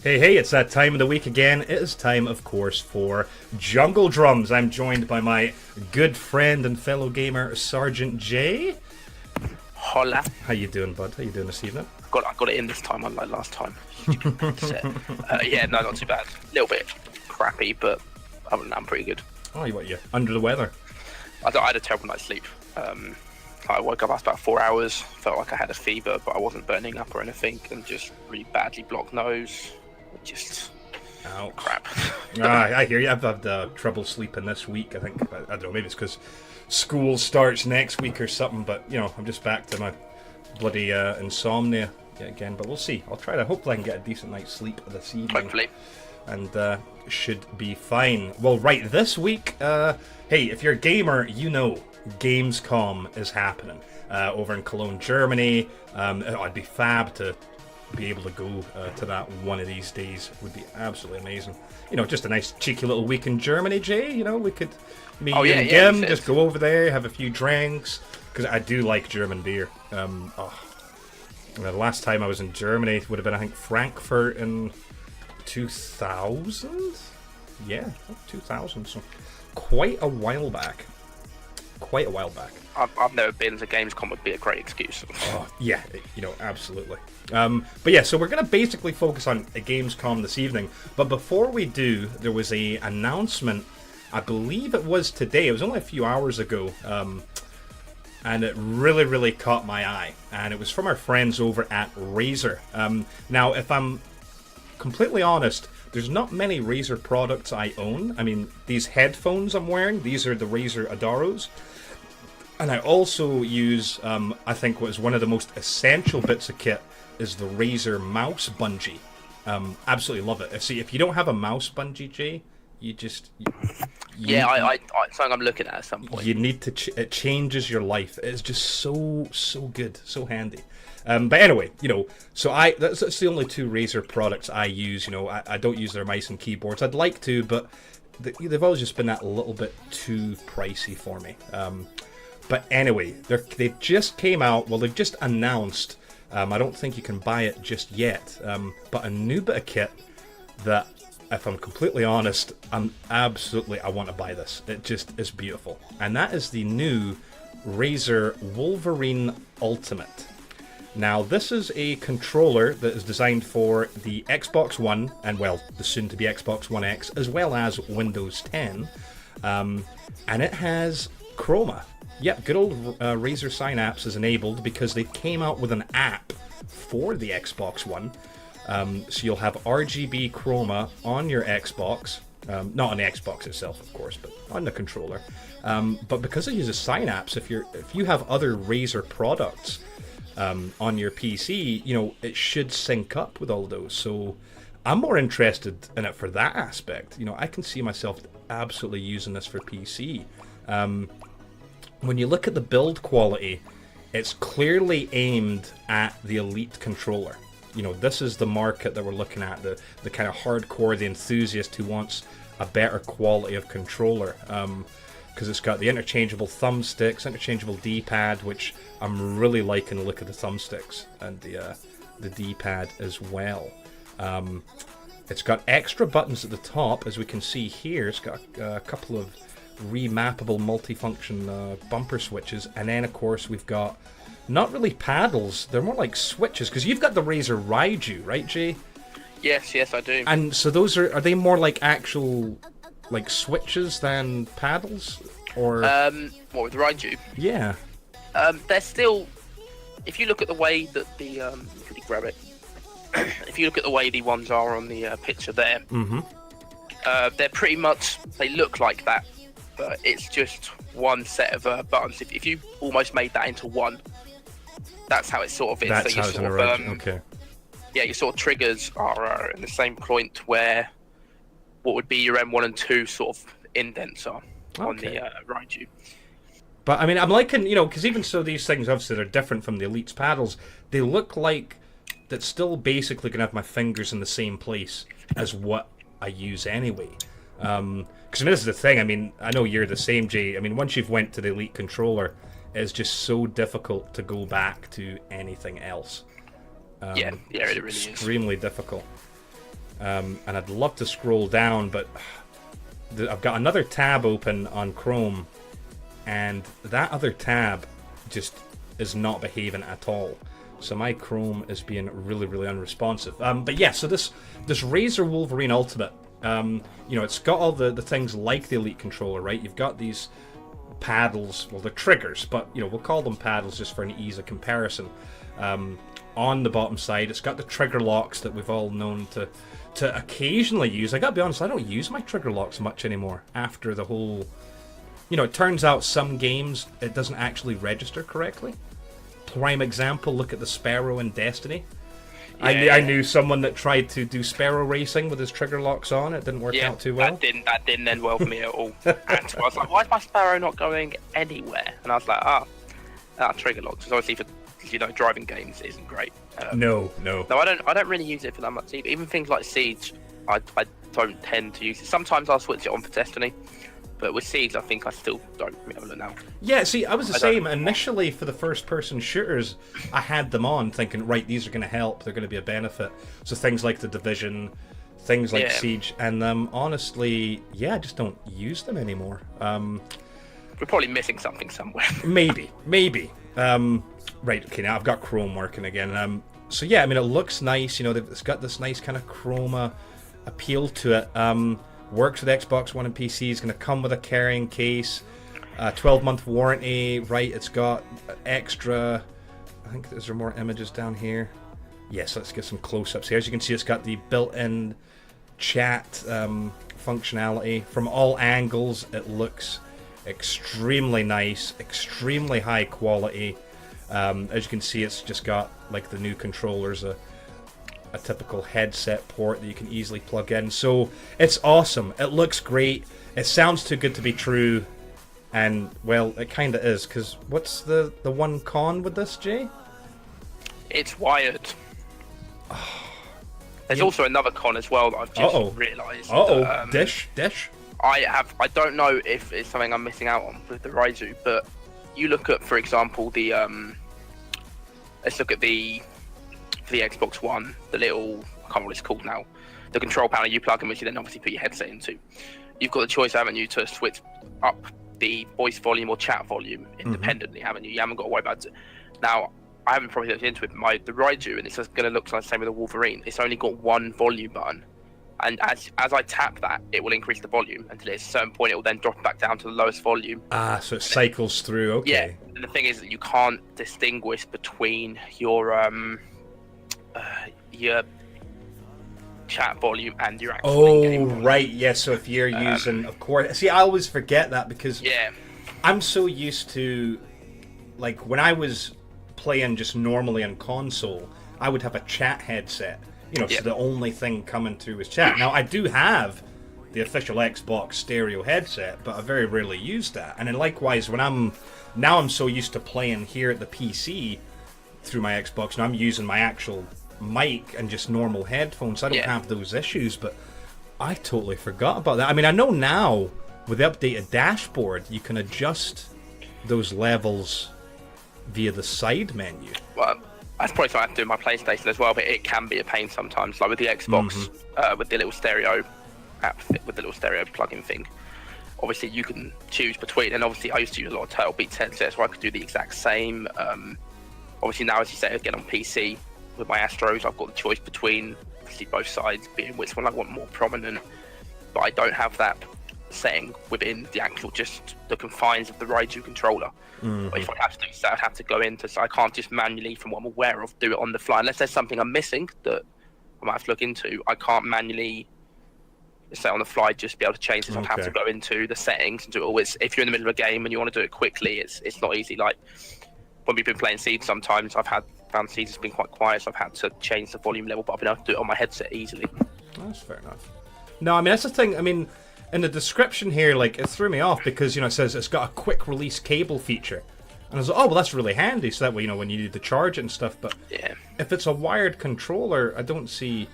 Hey, it's that time of the week again. It is time, of course, for Jungle Drums. I'm joined by my good friend and fellow gamer, Sergeant J. Hola. How you doing, bud? How you doing this evening? I got it in this time, unlike last time. Yeah, no, not too bad. A little bit crappy, but other than that, I'm pretty good. Oh, you under the weather? I had a terrible night's sleep. I woke up after about 4 hours, felt like I had a fever, but I wasn't burning up or anything, and just really badly blocked nose. Just Ouch. crap. I hear you. I've had trouble sleeping this week. I think I don't know. Maybe it's because school starts next week or something. But I'm just back to my bloody insomnia again. But we'll see. I'll try to. Hopefully, I can get a decent night's sleep this evening. Hopefully. And should be fine. Well, right, this week, hey, if you're a gamer, Gamescom is happening over in Cologne, Germany. I'd be fab to be able to go to that one of these days. Would be absolutely amazing. Just a nice cheeky little week in Germany, Jay. We could, and Gim, just go over there, have a few drinks, because I do like German beer. The last time I was in Germany would have been, I think, Frankfurt in 2000? Yeah, 2000, so quite a while back. I've never been to Gamescom, would be a great excuse. Oh, yeah, absolutely. But yeah, so we're going to basically focus on a Gamescom this evening. But before we do, there was a announcement, I believe it was today, it was only a few hours ago, and it really, really caught my eye. And it was from our friends over at Razer. Now, if I'm completely honest, there's not many Razer products I own. I mean, these headphones I'm wearing, these are the Razer Adoros. And I also use, I think what is one of the most essential bits of kit is the Razer mouse bungee. Absolutely love it. See, if you don't have a mouse bungee, Jay, I something I'm looking at some point. You need to. It changes your life. It's just so good, so handy. But anyway, so that's the only two Razer products I use. I don't use their mice and keyboards. I'd like to, but they've always just been that little bit too pricey for me. But anyway, they've just came out. Well, they've just announced. I don't think you can buy it just yet. But a new bit of kit that, if I'm completely honest, I want to buy this. It just is beautiful. And that is the new Razer Wolverine Ultimate. Now, this is a controller that is designed for the Xbox One, and well, the soon-to-be Xbox One X, as well as Windows 10. And it has Chroma. Yep, good old Razer Synapse is enabled because they came out with an app for the Xbox One. So you'll have RGB Chroma on your Xbox, not on the Xbox itself, of course, but on the controller. But because it uses Synapse, if you have other Razer products on your PC, it should sync up with all of those. So I'm more interested in it for that aspect. I can see myself absolutely using this for PC. When you look at the build quality, it's clearly aimed at the elite controller. This is the market that we're looking at, the kind of hardcore, the enthusiast who wants a better quality of controller. Because it's got the interchangeable thumbsticks, interchangeable D-pad, which I'm really liking the look of the thumbsticks, and the D-pad as well. It's got extra buttons at the top, as we can see here. It's got a couple of remappable multifunction bumper switches, and then of course we've got not really paddles, they're more like switches, because you've got the Razer Raiju, right, Jay? Yes, I do. And so those are they more like actual like switches than paddles, or what with the Raiju? Yeah. They're still, if you look at the way that the could you grab it? If you look at the way the ones are on the picture there, they're pretty much, they look like that, but it's just one set of buttons. If you almost made that into one, that's how it sort of is. That's so how it's in a okay. Yeah, your sort of triggers are in the same point where what would be your M1 and 2 sort of indents are on the Raiju. But I mean, I'm liking, because even so, these things obviously they're different from the Elite's paddles. They look like that's still basically gonna have my fingers in the same place as what I use anyway. Because this is the thing. I mean, I know you're the same, Jay. I mean, once you've went to the Elite controller, it's just so difficult to go back to anything else. Yeah, it really is extremely difficult. and I'd love to scroll down, but I've got another tab open on Chrome, and that other tab just is not behaving at all. So my Chrome is being really, really unresponsive. But yeah, so this Razer Wolverine Ultimate, it's got all the things like the Elite controller, right? You've got these paddles, well, they're triggers, but we'll call them paddles just for an ease of comparison. On the bottom side, it's got the trigger locks that we've all known to occasionally use. I gotta be honest, I don't use my trigger locks much anymore after the whole... it turns out some games, it doesn't actually register correctly. Prime example, look at the Sparrow in Destiny. Yeah. I knew someone that tried to do Sparrow racing with his trigger locks on. It didn't work out too well. That didn't end well for me at all. And I was like, why is my Sparrow not going anywhere? And I was like, trigger locks. Because obviously for driving games isn't great. No, I don't really use it for that much either. Even things like Siege, I don't tend to use it. Sometimes I'll switch it on for Destiny. But with Siege, I think I still don't remember now. Yeah, see, I was the same. Initially, for the first-person shooters, I had them on, thinking, right, these are going to help. They're going to be a benefit. So things like The Division, things like Siege, and honestly, I just don't use them anymore. We're probably missing something somewhere. Maybe. Right, okay, now I've got Chrome working again. So yeah, I mean, it looks nice. It's got this nice kind of chroma appeal to it. Works with Xbox One and PC. It's going to come with a carrying case, 12-month warranty. Right, it's got extra. I think there's more images down here. Yes, let's get some close-ups here. As you can see, it's got the built-in chat functionality from all angles. It looks extremely nice, extremely high quality. As you can see, it's just got like the new controllers. A typical headset port that you can easily plug in. So it's awesome. It looks great. It sounds too good to be true. And, well, it kind of is. Because what's the one con with this, Jay? It's wired. There's also another con as well that I've just realised. Dish? I don't know if it's something I'm missing out on with the Ryzu, but you look at, for example, the... let's look at the Xbox One, the little, I can't remember what it's called now, the control panel you plug in, which you then obviously put your headset into. You've got the choice, haven't you, to switch up the voice volume or chat volume independently, haven't you? You haven't got to worry about it. Now, I haven't probably looked into it, but the Raiju, and it's going to look like the same with the Wolverine, it's only got one volume button. And as I tap that, it will increase the volume until at a certain point it will then drop back down to the lowest volume. So it cycles through, okay. Yeah, and the thing is that you can't distinguish between your chat volume and your actual in-game volume. Right, yeah, so if you're using, of course... See, I always forget that because I'm so used to... Like, when I was playing just normally on console, I would have a chat headset. So the only thing coming through is chat. Now, I do have the official Xbox stereo headset, but I very rarely use that. And then likewise, when I'm so used to playing here at the PC through my Xbox, and I'm using my actual mic and just normal headphones, I don't have those issues, but I totally forgot about that. I mean, I know now with the updated dashboard, you can adjust those levels via the side menu. Well, that's probably something I have to do with my PlayStation as well, but it can be a pain sometimes. Like with the Xbox, with the little stereo app, with the little stereo plug-in thing. Obviously, you can choose between, and obviously, I used to use a lot of Turtle Beats headsets where I could do the exact same. Obviously, now, as you say, again on PC with my Astros, I've got the choice between obviously both sides, being which one I want more prominent. But I don't have that setting within the actual just the confines of the Raiju controller. But if I have to do so, I'd have to go into, so I can't just manually, from what I'm aware of, do it on the fly. Unless there's something I'm missing that I might have to look into, I can't manually, say on the fly, just be able to change this. I'd have to go into the settings and do it always. If you're in the middle of a game and you want to do it quickly, it's not easy. Like when we've been playing Siege, sometimes found Siege has been quite quiet, so I've had to change the volume level, but I've been able to do it on my headset easily. That's fair enough. No, I mean, that's the thing. I mean, in the description here, like, it threw me off because, it says it's got a quick release cable feature. And I was like, oh, well, that's really handy. So that way, when you need to charge it and stuff. But if it's a wired controller, I don't see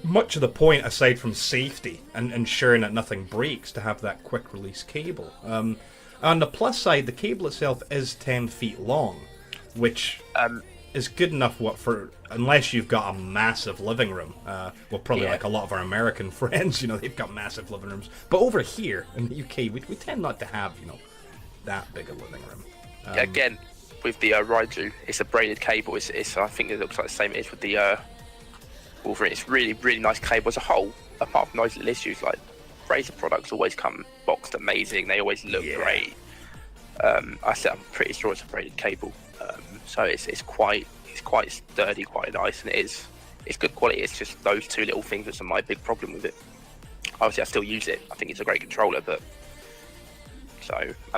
much of the point aside from safety and ensuring that nothing breaks to have that quick release cable. On the plus side, the cable itself is 10 feet long, which is good enough unless you've got a massive living room. Well, probably like a lot of our American friends, they've got massive living rooms. But over here in the UK, we tend not to have, that big a living room. Again, with the Raiju, it's a braided cable. It's I think it looks like the same it is with the Wolverine. It's really, really nice cable as a whole, apart from those little issues. Like, Razer products always come boxed amazing. They always look great. I'm pretty sure it's a braided cable. So it's quite sturdy, quite nice, and it's good quality. It's just those two little things that's my big problem with it. Obviously, I still use it. I think it's a great controller, and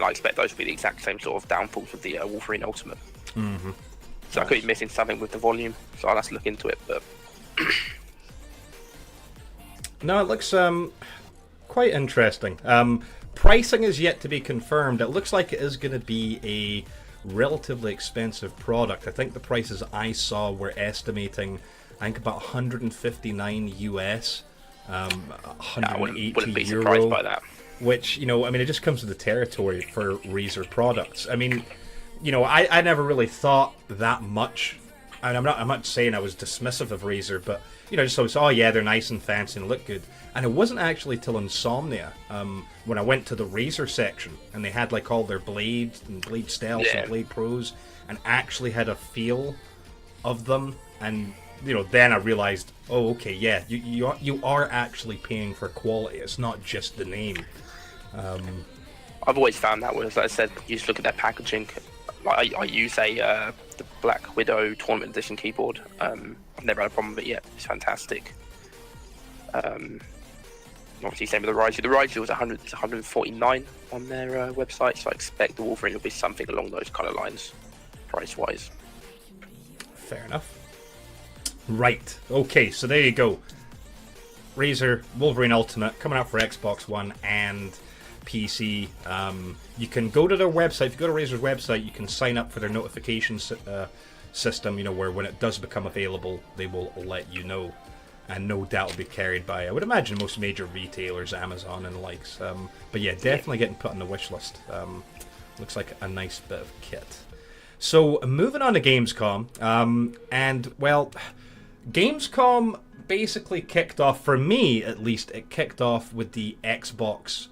I expect those to be the exact same sort of downfalls with the Wolverine Ultimate. Mm-hmm. So I could be missing something with the volume, so I'll have to look into it. But no, it looks quite interesting. Pricing is yet to be confirmed. It looks like it is going to be a relatively expensive product. I think the prices I saw were estimating, about 159 US, 180 wouldn't be euro, surprised by that. which, it just comes with the territory for Razer products. I never really thought that much, and I'm not saying I was dismissive of Razer, but just always, they're nice and fancy and look good. And it wasn't actually till Insomnia, when I went to the Razer section, and they had like all their blades and blade stealths and blade pros, and actually had a feel of them, and then I realized, oh, okay, yeah, you are actually paying for quality. It's not just the name. I've always found that, as I said, you just look at their packaging. Like, I use the Black Widow Tournament Edition keyboard. I've never had a problem with it yet. It's fantastic. Obviously, same with the Raiju. The Raiju was 149 on their website, so I expect the Wolverine will be something along those kind of lines, price-wise. Fair enough. Right. Okay, so there you go. Razer Wolverine Ultimate coming out for Xbox One and PC. You can go to their website. If you go to Razer's website, you can sign up for their notification system, where when it does become available, they will let you know. And no doubt will be carried by, I would imagine, most major retailers, Amazon and the likes. But yeah, definitely getting put on the wish list. Looks like a nice bit of kit. So, moving on to Gamescom. Gamescom basically kicked off, for me at least, it kicked off with the Xbox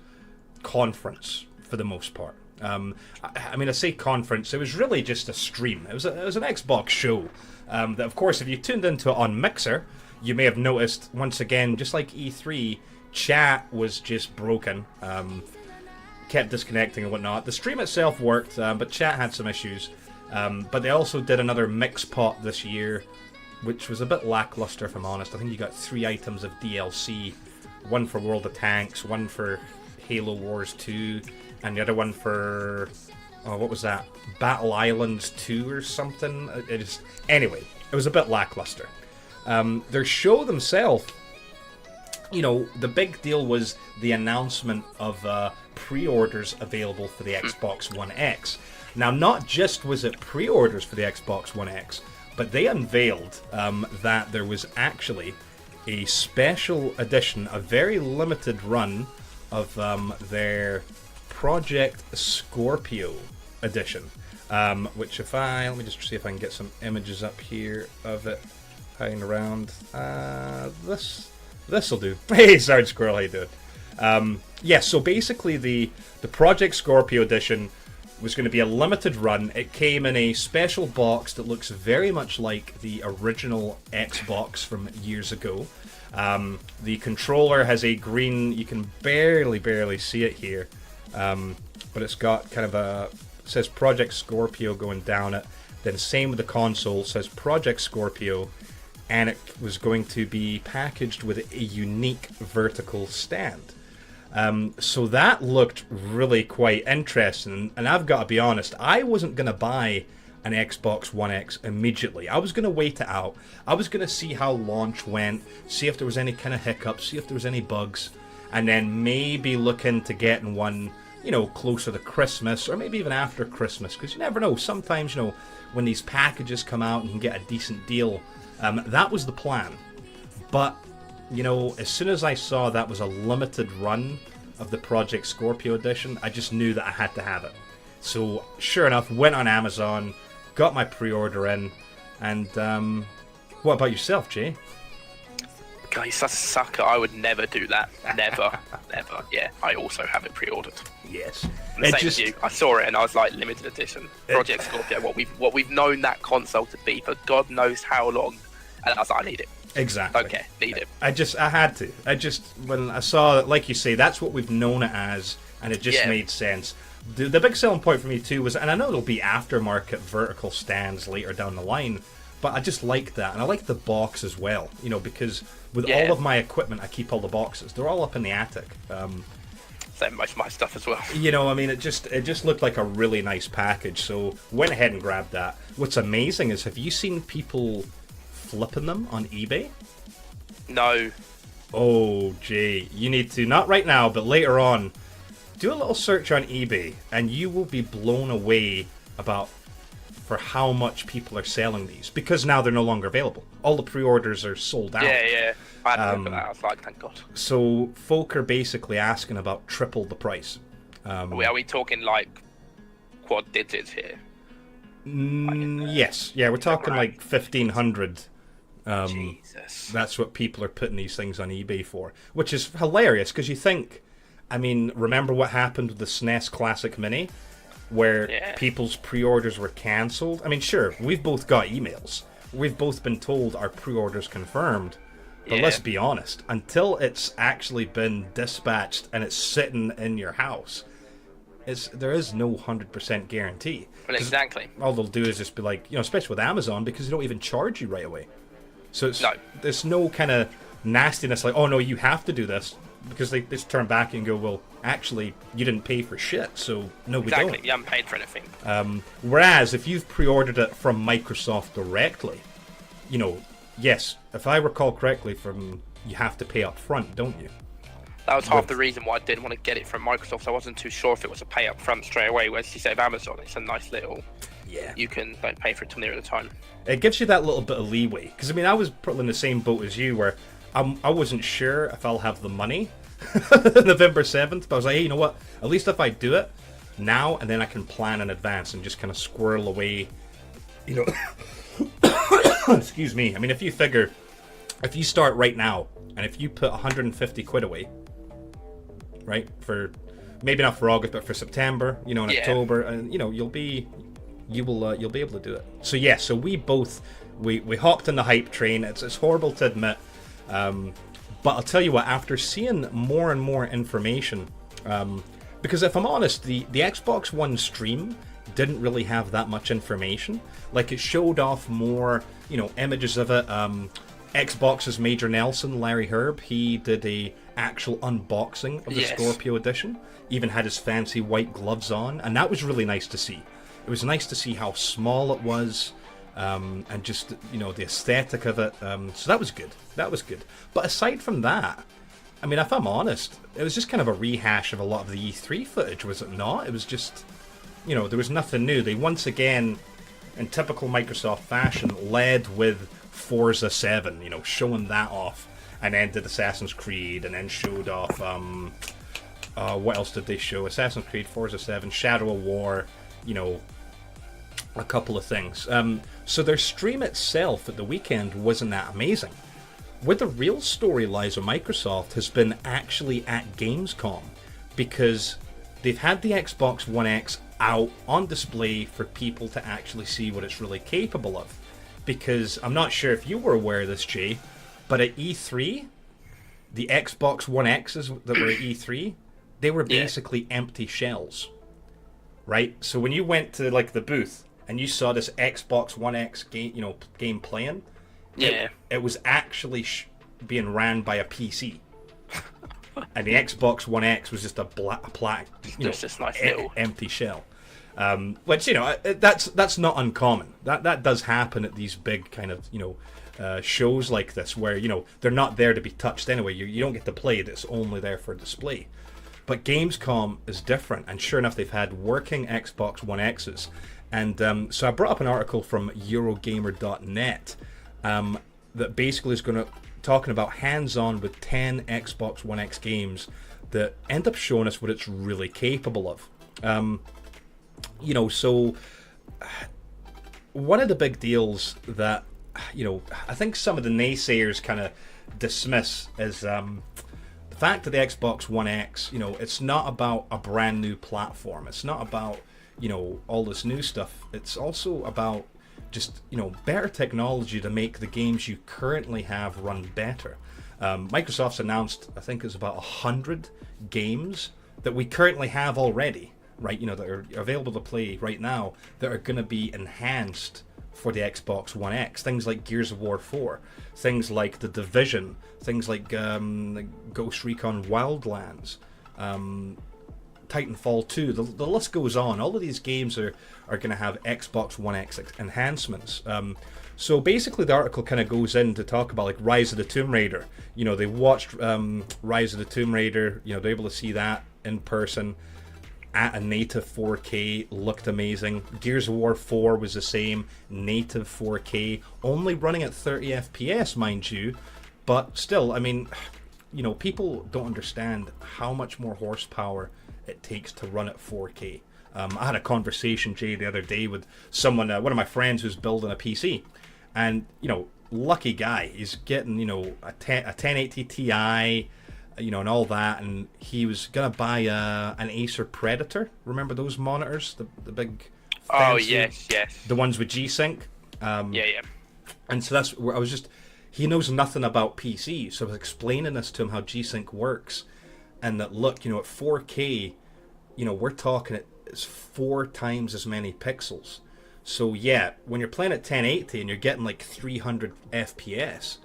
conference for the most part. I say conference, it was really just a stream. It was an Xbox show. That, of course, if you tuned into it on Mixer, you may have noticed, once again, just like E3, chat was just broken. Kept disconnecting and whatnot. The stream itself worked, but chat had some issues. But they also did another mix pot this year, which was a bit lackluster, if I'm honest. I think you got 3 items of DLC. One for World of Tanks, one for Halo Wars 2, and the other one for... what was that? Battle Islands 2 or something? Anyway, it was a bit lackluster. Their show themselves, the big deal was the announcement of pre-orders available for the Xbox One X. Now, not just was it pre-orders for the Xbox One X, but they unveiled that there was actually a special edition, a very limited run of their Project Scorpio edition, which let me just see if I can get some images up here of it. Hanging around. This'll do. Hey, Sarge Squirrel, how you doing? So basically the Project Scorpio edition was going to be a limited run. It came in a special box that looks very much like the original Xbox from years ago. The controller has a green, you can barely see it here, but it's got kind of it says Project Scorpio going down it. Then same with the console, it says Project Scorpio, and it was going to be packaged with a unique vertical stand. So that looked really quite interesting, and I've got to be honest, I wasn't going to buy an Xbox One X immediately. I was going to wait it out. I was going to see how launch went, see if there was any kind of hiccups, see if there was any bugs, and then maybe look into getting one, closer to Christmas, or maybe even after Christmas, because you never know. Sometimes, when these packages come out and you can get a decent deal. That was the plan. But, as soon as I saw that was a limited run of the Project Scorpio edition, I just knew that I had to have it. So, sure enough, went on Amazon, got my pre-order in, And what about yourself, Jay? God, you're such a sucker. I would never do that. Never. Never. Yeah, I also have it pre-ordered. Yes. And the same as you. I saw it and I was like, limited edition. Project Scorpio, what we've known that console to be for God knows how long. And I was like, I need it. Exactly. Okay, need it. I had to. When I saw it, like you say, that's what we've known it as, and it just made sense. The big selling point for me too was, and I know there'll be aftermarket vertical stands later down the line, but I just like that, and I like the box as well, because with all of my equipment, I keep all the boxes. They're all up in the attic. Same most of my stuff as well. It just looked like a really nice package, so went ahead and grabbed that. What's amazing is, have you seen people flipping them on eBay? No. Oh, Jay, you need to, not right now, but later on, do a little search on eBay, and you will be blown away for how much people are selling these, because now they're no longer available. All the pre-orders are sold out. Yeah. I had to look at that. I was like, thank God. So folk are basically asking about triple the price. Are we talking like quad digits here? Yes. Yeah, we're talking like 1,500. Jesus. That's what people are putting these things on eBay for, which is hilarious, because you think, remember what happened with the SNES Classic Mini, where people's pre-orders were cancelled? Sure, we've both got emails. We've both been told our pre-orders confirmed. But let's be honest, until it's actually been dispatched and it's sitting in your house, there is no 100% guarantee. Well, exactly. All they'll do is just be like, especially with Amazon, because they don't even charge you right away. So there's no kind of nastiness like, oh no, you have to do this, because they just turn back and go, well, actually, you didn't pay for shit, so no, we don't. Exactly, you haven't paid for anything. Whereas, if you've pre-ordered it from Microsoft directly, yes, if I recall correctly, you have to pay up front, don't you? That was half the reason why I didn't want to get it from Microsoft. I wasn't too sure if it was a pay up front straight away, whereas you say with Amazon, it's a nice little... Yeah. You can don't pay for it till nearer the time. It gives you that little bit of leeway. Because, I was probably in the same boat as you, where I wasn't sure if I'll have the money November 7th, but I was like, hey, you know what? At least if I do it now, and then I can plan in advance and just kind of squirrel away, excuse me. If you figure, if you start right now, and if you put 150 quid away, right, for, maybe not for August, but for September, in October, and, you'll be able to do it. So, so we both, we hopped on the hype train. It's horrible to admit, but I'll tell you what, after seeing more and more information, because if I'm honest, the Xbox One stream didn't really have that much information. Like, it showed off more, images of it. Xbox's Major Nelson, Larry Herb, he did a actual unboxing of the Scorpio edition. Even had his fancy white gloves on, and that was really nice to see. It was nice to see how small it was, and just, the aesthetic of it. So that was good. But aside from that, if I'm honest, it was just kind of a rehash of a lot of the E3 footage, was it not? It was just, there was nothing new. They once again, in typical Microsoft fashion, led with Forza 7, showing that off, and then did Assassin's Creed, and then showed off, what else did they show? Assassin's Creed, Forza 7, Shadow of War, a couple of things. So their stream itself at the weekend wasn't that amazing. Where the real story lies with Microsoft has been actually at Gamescom, because they've had the Xbox One X out on display for people to actually see what it's really capable of. Because I'm not sure if you were aware of this, Jay, but at E3, the Xbox One X's that were at E3, they were basically empty shells. Right? So when you went to the booth and you saw this Xbox One X game playing, it was actually being ran by a PC. And the Xbox One X was just a black, this nice little empty shell. Which, that's not uncommon. That does happen at these big kind of, shows like this, where, they're not there to be touched anyway. You don't get to play it, it's only there for display. But Gamescom is different, and sure enough, they've had working Xbox One X's. And so I brought up an article from Eurogamer.net that basically is talking about hands-on with 10 Xbox One X games that end up showing us what it's really capable of. So one of the big deals that, I think some of the naysayers kind of dismiss is the fact that the Xbox One X, it's not about a brand new platform. It's not about, all this new stuff. It's also about just, better technology to make the games you currently have run better. Microsoft's announced, I think it's about 100 games that we currently have already, right? That are available to play right now that are going to be enhanced for the Xbox One X. Things like Gears of War 4, things like The Division, things like Ghost Recon Wildlands, Titanfall 2. The list goes on. All of these games are going to have Xbox One X enhancements. So basically the article kind of goes in to talk about like Rise of the Tomb Raider. They watched Rise of the Tomb Raider, they're able to see that in person at a native 4K, looked amazing. Gears of War 4 was the same, native 4K, only running at 30 FPS, mind you, but still, I mean, people don't understand how much more horsepower it takes to run at 4K. I had a conversation, Jay, the other day with someone, one of my friends who's building a PC, and, lucky guy, he's getting, a 1080 Ti, and all that, and he was gonna buy an Acer Predator. Remember those monitors, the big fancy, yes, the ones with G-Sync. Yeah. And so that's where he knows nothing about PC, so I was explaining this to him how G-Sync works, and that look, at 4K, we're talking it's 4 times as many pixels. So yeah, when you're playing at 1080 and you're getting like 300 FPS,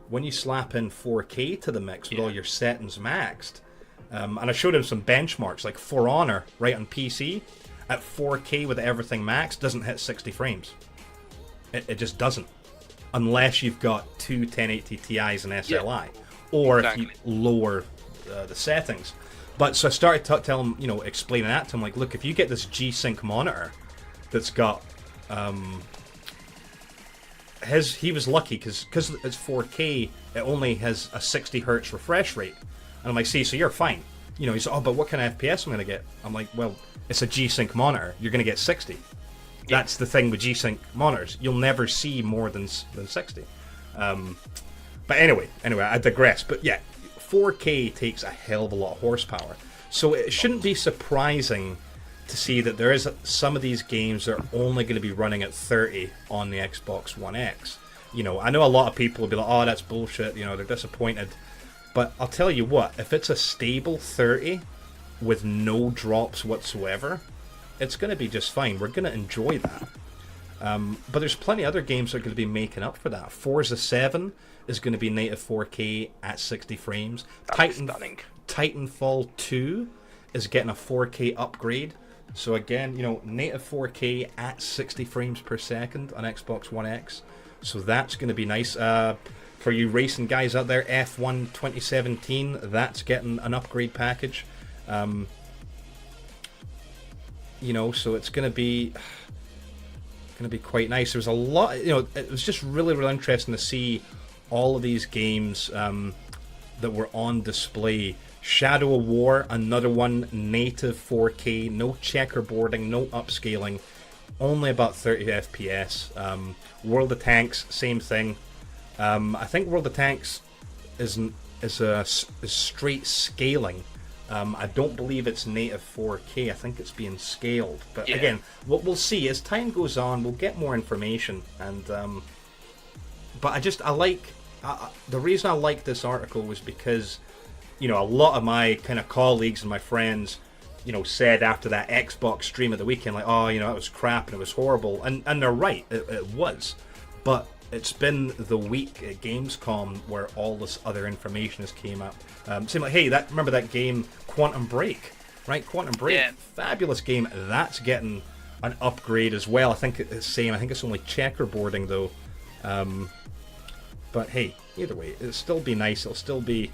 when you slap in 4K to the mix with all your settings maxed, and I showed him some benchmarks, like For Honor, right, on PC, at 4K with everything maxed, doesn't hit 60 frames. It just doesn't. Unless you've got two 1080 Ti's and SLI. Or exactly. If you lower the settings. But so I started telling him, explaining that to him, like, look, if you get this G-Sync monitor that's got... he was lucky because it's 4K, it only has a 60 hertz refresh rate. And I'm like, see, so you're fine. He's like, oh, but what kind of FPS am I going to get? I'm like, well, it's a G-Sync monitor. You're going to get 60. Yeah. That's the thing with G-Sync monitors. You'll never see more than 60. But anyway, I digress. But yeah, 4K takes a hell of a lot of horsepower. So it shouldn't be surprising to see that there is some of these games that are only going to be running at 30 on the Xbox One X. I know a lot of people will be like, oh, that's bullshit, they're disappointed. But I'll tell you what, if it's a stable 30 with no drops whatsoever, it's going to be just fine. We're going to enjoy that. But there's plenty of other games that are going to be making up for that. Forza 7 is going to be native 4K at 60 frames. Titanfall 2 is getting a 4K upgrade. So again, native 4K at 60 frames per second on Xbox One X. So that's going to be nice. For you racing guys out there, F1 2017, that's getting an upgrade package. So it's going to be quite nice. There was a lot, it was just really, really interesting to see all of these games that were on display. Shadow of War, another one, native 4K, no checkerboarding, no upscaling, only about 30 FPS. World of Tanks, same thing. I think World of Tanks is straight scaling. I don't believe it's native 4K. I think it's being scaled. But again, what we'll see as time goes on, we'll get more information. And but the reason I like this article was because a lot of my kind of colleagues and my friends, said after that Xbox stream of the weekend, like, oh, it was crap and it was horrible, and they're right, it was. But it's been the week at Gamescom where all this other information has came up. Saying like, hey, remember that game Quantum Break, right? Quantum Break, fabulous game. That's getting an upgrade as well. I think it's the same. I think it's only checkerboarding though. But hey, either way, it'll still be nice. It'll still be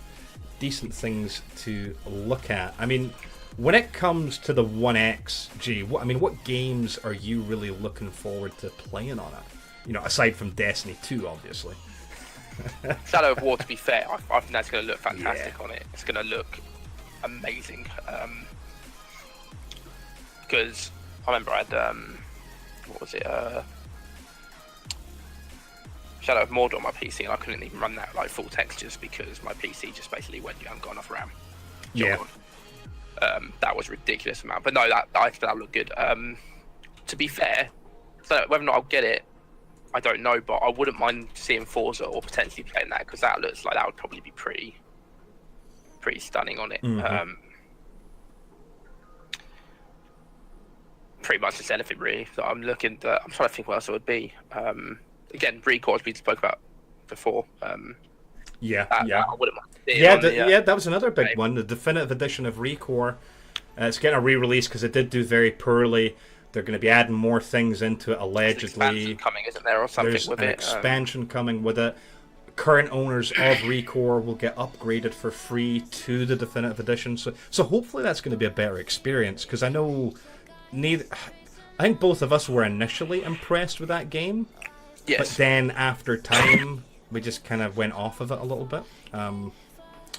decent things to look at. I mean, when it comes to the One X, what games are you really looking forward to playing on it? Aside from Destiny 2, obviously. Shadow of War, to be fair, I think that's going to look fantastic on it. It's going to look amazing. Because I remember I had, Shadow of Mordor on my PC, and I couldn't even run that like full textures because my PC just basically went, "You haven't got enough RAM." Yeah. That was a ridiculous amount, but no, that looked good. To be fair, so whether or not I'll get it, I don't know, but I wouldn't mind seeing Forza or potentially playing that because that looks like that would probably be pretty stunning on it. Mm-hmm. Pretty much just anything really. So I'm trying to think what else it would be. Again, Recore, as we spoke about before. I wouldn't mind seeing that was another big one. The definitive edition of Recore. It's getting a re-release because it did do very poorly. They're going to be adding more things into it, allegedly. There's an expansion coming, isn't there, or something There's with an it? expansion coming with it. Current owners of Recore will get upgraded for free to the definitive edition. So hopefully that's going to be a better experience because I know I think both of us were initially impressed with that game. Yes. But then after time, we just kind of went off of it a little bit.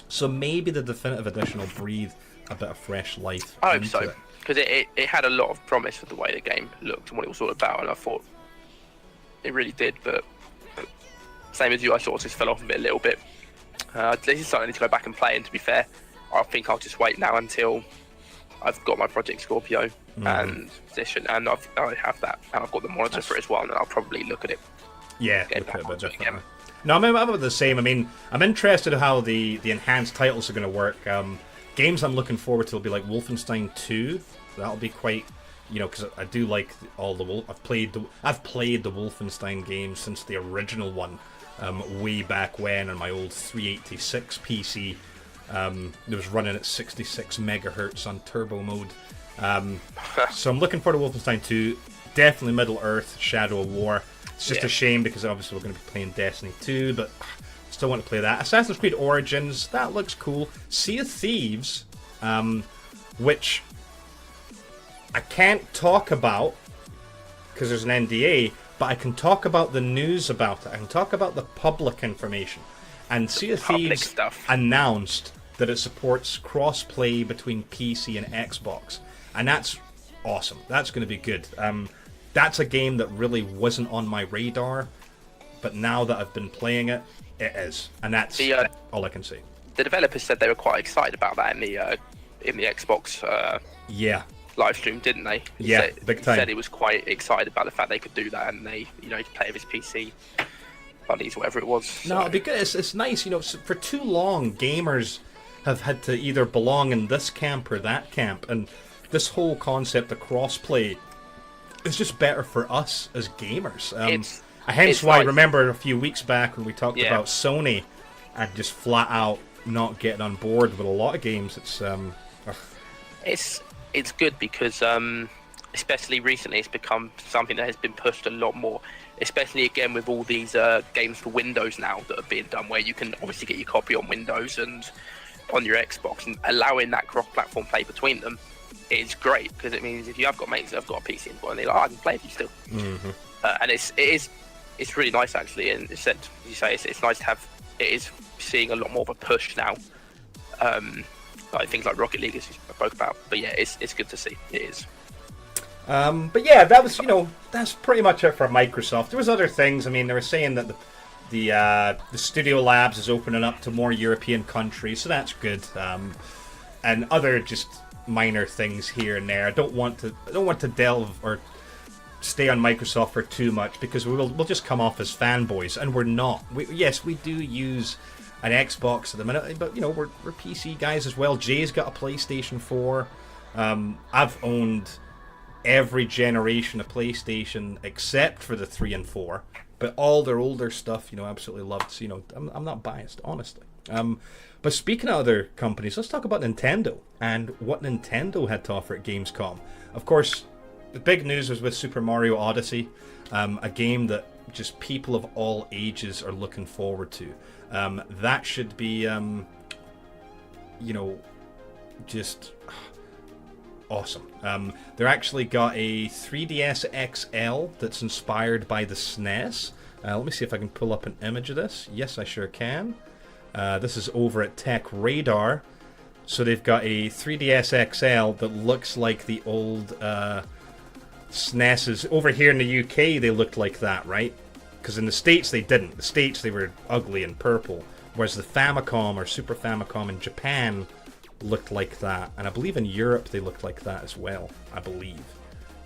So maybe the definitive edition will breathe a bit of fresh life. I hope so, because it had a lot of promise with the way the game looked and what it was all about, and I thought it really did. But same as you, I sort of just fell off of it a little bit. This is something I need to go back and play. And to be fair, I think I'll just wait now until I've got my Project Scorpio and position, and I have that, and I've got the monitor for it as well, and then I'll probably look at it. Yeah, look at it definitely. No, I'm about the same. I mean, I'm interested in how the enhanced titles are going to work. Games I'm looking forward to will be like Wolfenstein 2. That'll be quite, because I do like all the I've played the Wolfenstein games since the original one, way back when on my old 386 PC. It was running at 66 megahertz on turbo mode. So I'm looking forward to Wolfenstein 2. Definitely Middle Earth, Shadow of War. It's just a shame because obviously we're going to be playing Destiny 2, but still want to play that. Assassin's Creed Origins, that looks cool. Sea of Thieves, which I can't talk about because there's an NDA, but I can talk about the news about it. I can talk about the public information. And Sea of Thieves announced that it supports cross-play between PC and Xbox. And that's awesome. That's going to be good. That's a game that really wasn't on my radar, but now that I've been playing it, it is. And that's all I can say. The developers said they were quite excited about that in the Xbox live stream, didn't they? Big time. He said he was quite excited about the fact they could do that, and they, he could play with his PC buddies, whatever it was. So. No, because it's nice, for too long, gamers have had to either belong in this camp or that camp, and this whole concept of crossplay is just better for us as gamers. Hence why I remember a few weeks back when we talked about Sony and just flat out not getting on board with a lot of games. It's good because especially recently it's become something that has been pushed a lot more, especially again with all these games for Windows now that are being done, where you can obviously get your copy on Windows and on your Xbox, and allowing that cross-platform play between them is great because it means if you have got mates that have got a PC and they're like, I can play with you still. And it's really nice actually, and it's said, as you say, it's nice to have. It is seeing a lot more of a push now, like things like Rocket League, as we spoke about. But yeah, it's good to see. It is. But yeah, that was that's pretty much it for Microsoft. There was other things. I mean, they were saying that the Studio Labs is opening up to more European countries, so that's good. And other just minor things here and there. I don't want to delve or stay on Microsoft for too much because we'll just come off as fanboys, and we're not. Yes, we do use an Xbox at the minute, but we're PC guys as well. Jay's got a PlayStation 4. I've owned every generation of PlayStation except for the 3 and 4, but all their older stuff, absolutely loved. So, I'm not biased, honestly. But speaking of other companies, let's talk about Nintendo and what Nintendo had to offer at Gamescom. Of course, the big news was with Super Mario Odyssey, a game that just people of all ages are looking forward to. That should be, just awesome. They're actually got a 3DS XL that's inspired by the SNES. Let me see if I can pull up an image of this. Yes, I sure can. This is over at Tech Radar. So they've got a 3DS XL that looks like the old SNES's. Over here in the UK, they looked like that, right? Because in the States they didn't. The States they were ugly and purple, whereas the Famicom or Super Famicom in Japan looked like that, and I believe in Europe they looked like that as well. I believe,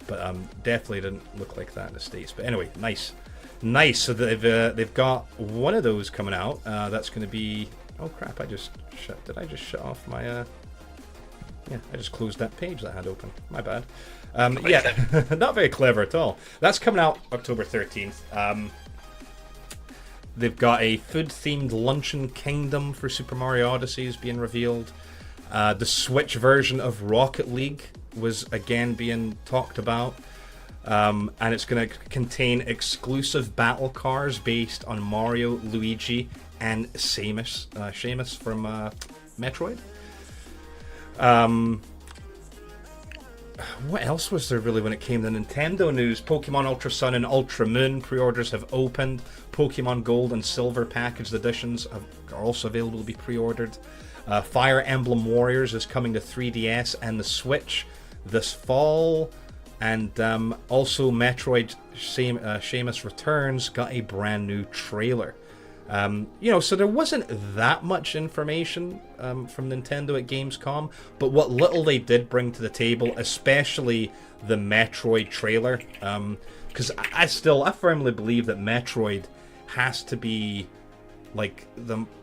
but definitely didn't look like that in the States. But anyway, nice. So they've got one of those coming out. That's going to be. Oh crap! Did I just shut off my? Yeah, I just closed that page that I had open. My bad. Yeah, not very clever at all. That's coming out October 13th. They've got a food-themed Luncheon Kingdom for Super Mario Odyssey is being revealed. The Switch version of Rocket League was again being talked about. And it's going to contain exclusive battle cars based on Mario, Luigi, and Samus from Metroid. What else was there really when it came to Nintendo news? Pokemon Ultra Sun and Ultra Moon pre-orders have opened. Pokemon Gold and Silver packaged editions are also available to be pre-ordered. Fire Emblem Warriors is coming to 3DS and the Switch this fall. And also Metroid Samus Returns got a brand new trailer. So there wasn't that much information from Nintendo at Gamescom, but what little they did bring to the table, especially the Metroid trailer, because I firmly believe that Metroid has to be like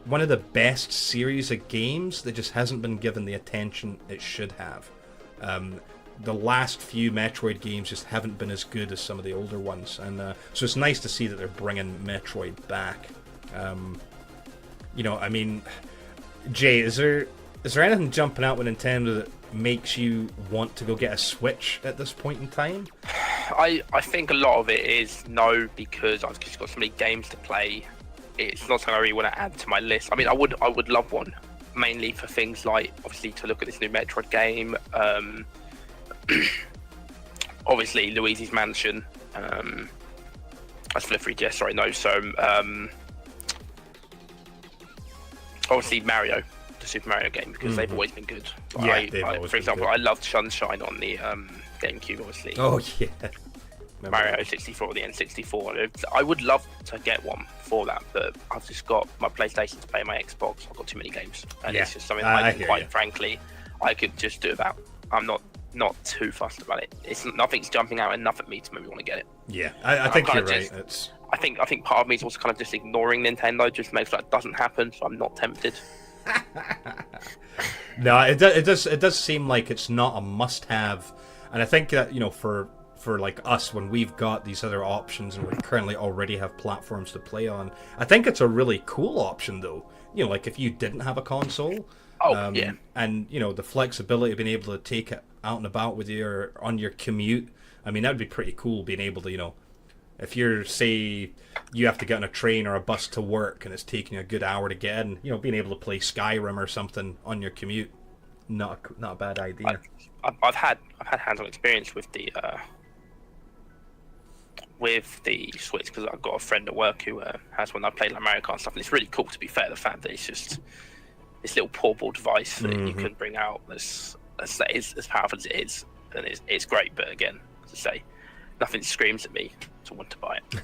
one of the best series of games that just hasn't been given the attention it should have. The last few Metroid games just haven't been as good as some of the older ones, and so it's nice to see that they're bringing Metroid back. Jay, is there anything jumping out with Nintendo that makes you want to go get a Switch at this point in time? I think a lot of it is no, because I've just got so many games to play. It's not something I really want to add to my list. I mean, I would love one, mainly for things like, obviously, to look at this new Metroid game. Obviously, Luigi's Mansion. That's for the 3DS, sorry, no. So, obviously Mario, the Super Mario game, because they've always been good. For example, I loved Sunshine on the GameCube, obviously. Oh yeah. Mario 64 or the N64. I would love to get one for that, but I've just got my PlayStation to play, my Xbox. I've got too many games, and it's just something quite frankly, I could just do without. I'm not too fussed about it. Nothing's jumping out enough at me to make me want to get it. Yeah, I think you're right. I think part of me is also kind of just ignoring Nintendo, just makes sure that doesn't happen, so I'm not tempted. No, it does seem like it's not a must-have, and I think that for like us, when we've got these other options and we currently already have platforms to play on, I think it's a really cool option though. Like if you didn't have a console, yeah, and the flexibility of being able to take it out and about with you or on your commute. I mean, that would be pretty cool, being able to if you're, say, you have to get on a train or a bus to work and it's taking you a good hour to get in, being able to play Skyrim or something on your commute, not a bad idea. I've had hands-on experience with the Switch, because I've got a friend at work who has one. I played like Mario Kart and stuff, and it's really cool, to be fair. The fact that it's just this little portable device that you can bring out that's as powerful as it is, and it's great. But again, as I say, nothing screams at me to want to buy it.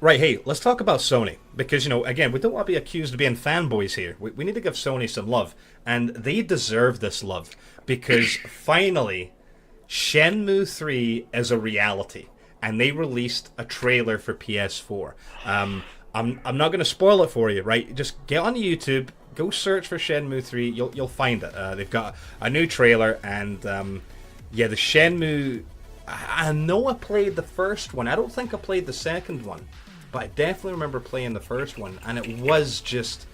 Right, hey, let's talk about Sony, because, again, we don't want to be accused of being fanboys here. We need to give Sony some love, and they deserve this love, because finally, Shenmue 3 is a reality, and they released a trailer for PS4. I'm not going to spoil it for you, right? Just get on YouTube, go search for Shenmue 3, you'll find it. They've got a new trailer, and the Shenmue... I know I played the first one. I don't think I played the second one, but I definitely remember playing the first one, and it was just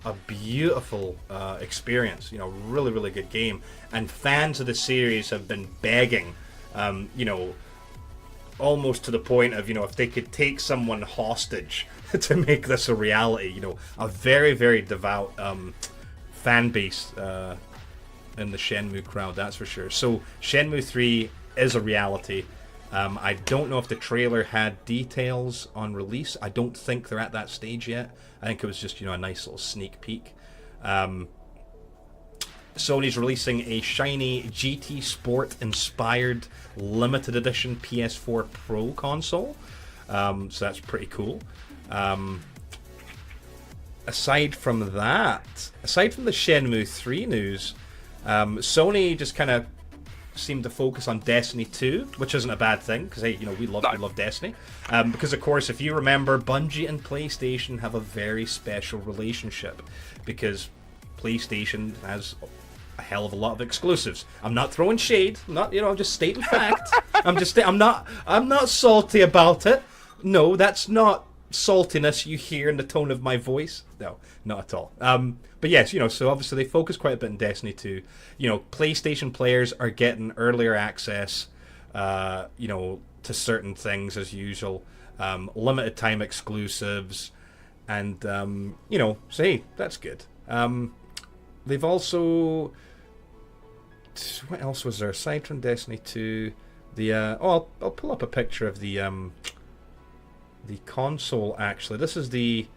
a beautiful experience. Really, really good game. And fans of the series have been begging, almost to the point of, if they could take someone hostage to make this a reality. A very, very devout fan base in the Shenmue crowd, that's for sure. So Shenmue 3 is a reality. I don't know if the trailer had details on release. I don't think they're at that stage yet. I think it was just a nice little sneak peek. Sony's releasing a shiny GT Sport inspired limited edition PS4 Pro console. So that's pretty cool. Aside from the Shenmue 3 news, Sony just kind of seemed to focus on Destiny 2, which isn't a bad thing, because hey, we love Destiny. Because of course, if you remember, Bungie and PlayStation have a very special relationship, because PlayStation has a hell of a lot of exclusives. I'm not throwing shade, I'm just stating fact. I'm not salty about it. No, that's not saltiness you hear in the tone of my voice. No, not at all. But yes, so obviously they focus quite a bit on Destiny 2. PlayStation players are getting earlier access, to certain things as usual, limited time exclusives, and so hey, that's good. They've also, what else was there aside from Destiny 2? I'll pull up a picture of the console. Actually, this is the